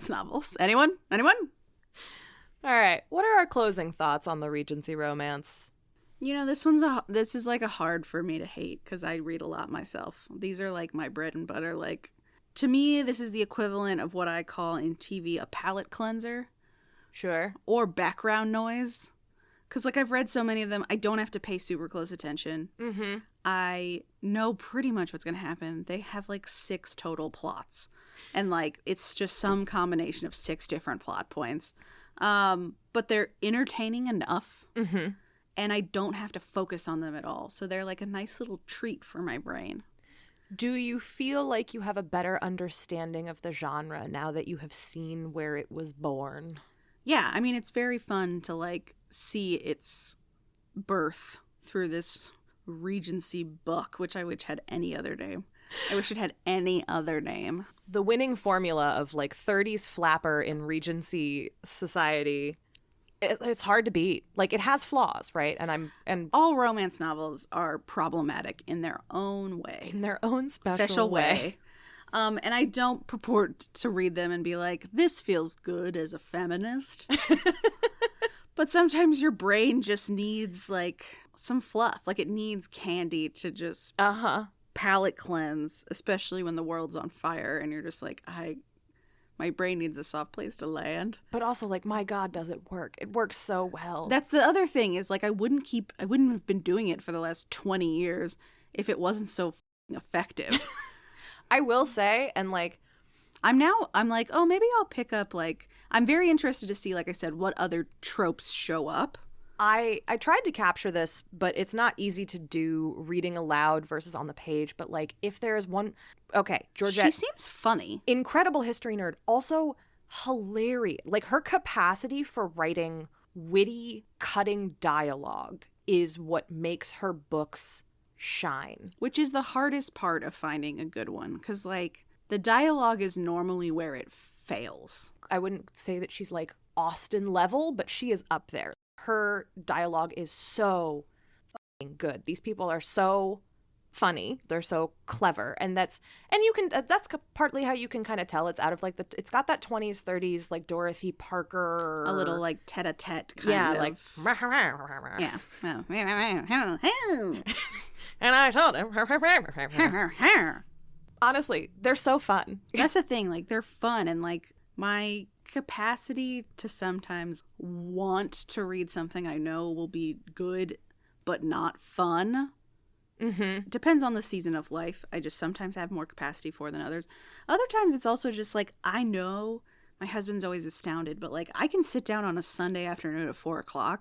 novels? Anyone? All right. What are our closing thoughts on the Regency romance? You know, this is like a hard for me to hate because I read a lot myself. These are like my bread and butter. Like, to me, this is the equivalent of what I call in TV a palate cleanser Sure. or background noise. Because like I've read so many of them, I don't have to pay super close attention. Mm-hmm. I know pretty much what's going to happen. They have like 6 total plots. And like it's just some combination of 6 different plot points. But they're entertaining enough. Mm-hmm. And I don't have to focus on them at all. So they're like a nice little treat for my brain. Do you feel like you have a better understanding of the genre now that you have seen where it was born? Yeah, I mean, it's very fun to like see its birth through this Regency book, which I wish had any other name. I wish it had any other name. The winning formula of like 30s flapper in Regency society, it's hard to beat. Like, it has flaws, right? And All romance novels are problematic in their own way. in their own special way. And I don't purport to read them and be like, this feels good as a feminist. But sometimes your brain just needs like some fluff. Like it needs candy to just palate cleanse, especially when the world's on fire and you're just like, my brain needs a soft place to land. But also, like, my God, does it work? It works so well. That's the other thing is like I wouldn't have been doing it for the last 20 years if it wasn't so effective. I will say, and like, I'm like, oh, maybe I'll pick up like, I'm very interested to see, like I said, what other tropes show up. I tried to capture this, but it's not easy to do reading aloud versus on the page. But like, if there's one, okay, Georgette, She seems funny. incredible history nerd, also hilarious. Like, her capacity for writing witty, cutting dialogue is what makes her books shine. Which is the hardest part of finding a good one. Because, like, the dialogue is normally where it fails. I wouldn't say that she's like Austen level, but she is up there. Her dialogue is so fucking good. These people are so funny. They're so clever. And that's partly how you can kind of tell it's out of like it's got that 20s, 30s, like Dorothy Parker. A little, like, tete-a-tete kind of. like. Yeah. And I told him. Honestly, they're so fun. That's the thing. Like, they're fun. And, like, my capacity to sometimes want to read something I know will be good but not fun depends on the season of life. I just sometimes have more capacity for than others. Other times it's also just like, I know my husband's always astounded, but like I can sit down on a Sunday afternoon at 4:00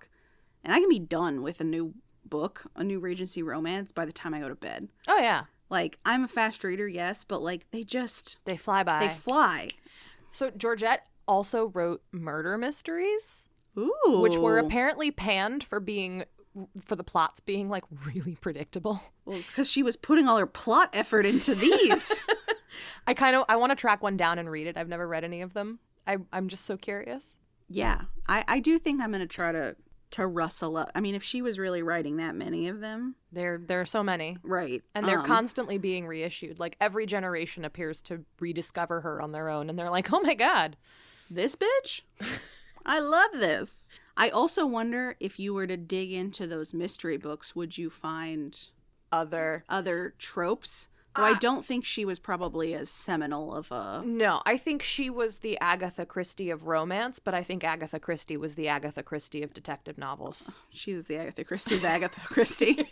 and I can be done with a new book, a new Regency romance by the time I go to bed. Oh yeah. Like, I'm a fast reader, yes, but like they fly by. They fly. So Georgette also wrote murder mysteries, Ooh. which were apparently panned for the plots being like really predictable. Well, because she was putting all her plot effort into these. I want to track one down and read it. I've never read any of them. I'm just so curious. Yeah, I do think I'm going to try to rustle up. I mean, if she was really writing that many of them. There are so many. Right. And they're constantly being reissued. Like, every generation appears to rediscover her on their own. And they're like, oh my God. This bitch? I love this. I also wonder if you were to dig into those mystery books, would you find other tropes? Though I don't think she was probably as seminal of a... No, I think she was the Agatha Christie of romance, but I think Agatha Christie was the Agatha Christie of detective novels. She was the Agatha Christie of Agatha Christie.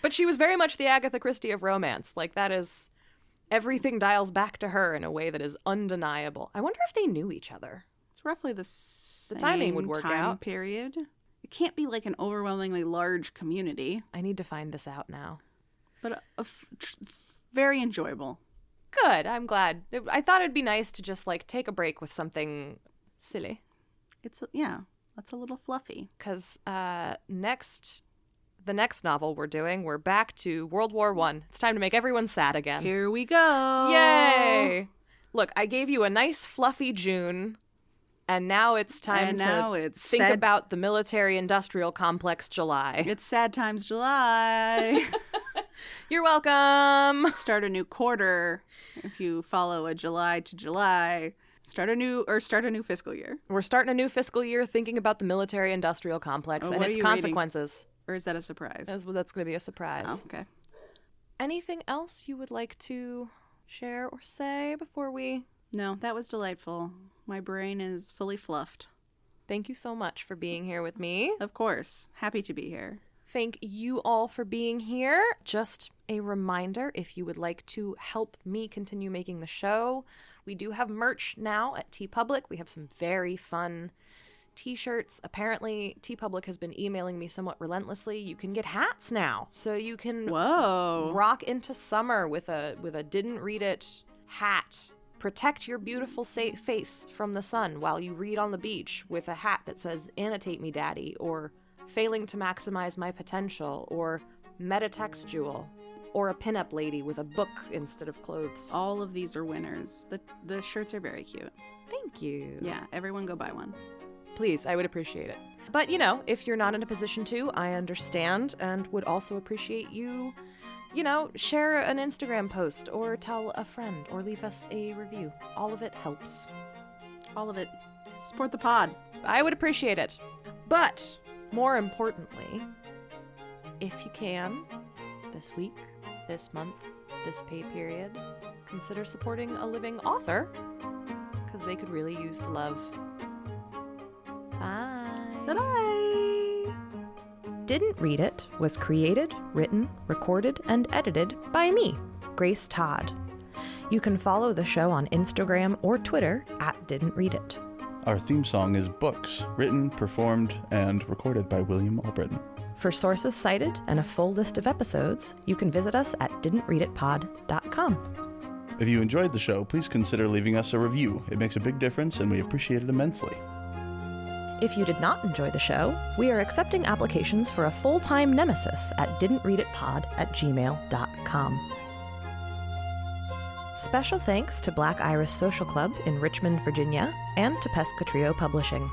But she was very much the Agatha Christie of romance. Like, that is... Everything dials back to her in a way that is undeniable. I wonder if they knew each other. It's roughly the same timing would work time out. period. It can't be like an overwhelmingly large community. I need to find this out now. But very enjoyable. Good. I'm glad. I thought it'd be nice to just, like, take a break with something silly. That's a little fluffy. Because the next novel we're back to World War I. It's time to make everyone sad again. Here we go. Yay! Look, I gave you a nice fluffy June, and now it's time to think about the military-industrial complex July. It's Sad Times July. You're welcome. Start a new quarter if you follow a July to July. Start a new fiscal year. We're starting a new fiscal year thinking about the military-industrial complex and its consequences. Or is that a surprise? That's going to be a surprise. Oh, okay. Anything else you would like to share or say before we... No, that was delightful. My brain is fully fluffed. Thank you so much for being here with me. Of course. Happy to be here. Thank you all for being here. Just a reminder, if you would like to help me continue making the show, we do have merch now at TeePublic. We have some very fun t-shirts. Apparently, TeePublic has been emailing me somewhat relentlessly. You can get hats now. So you can rock into summer with a Didn't Read It hat. Protect your beautiful face from the sun while you read on the beach with a hat that says, "Annotate me, Daddy," or "Failing to maximize my potential," or "Metatextual," or a pinup lady with a book instead of clothes. All of these are winners. The shirts are very cute. Thank you. Yeah, everyone go buy one. Please, I would appreciate it. But, if you're not in a position to, I understand, and would also appreciate you, share an Instagram post or tell a friend or leave us a review. All of it helps. All of it. Support the pod. I would appreciate it. But, more importantly, if you can, this week, this month, this pay period, consider supporting a living author, because they could really use the love. Bye. Bye-bye. Didn't Read It was created, written, recorded, and edited by me, Grace Todd. You can follow the show on Instagram or Twitter at Didn't Read It. Our theme song is Books, written, performed, and recorded by William Albritton. For sources cited and a full list of episodes, you can visit us at didntreaditpod.com. If you enjoyed the show, please consider leaving us a review. It makes a big difference, and we appreciate it immensely. If you did not enjoy the show, we are accepting applications for a full-time nemesis at didntreaditpod@gmail.com. Special thanks to Black Iris Social Club in Richmond, Virginia, and to Pesca Trio Publishing.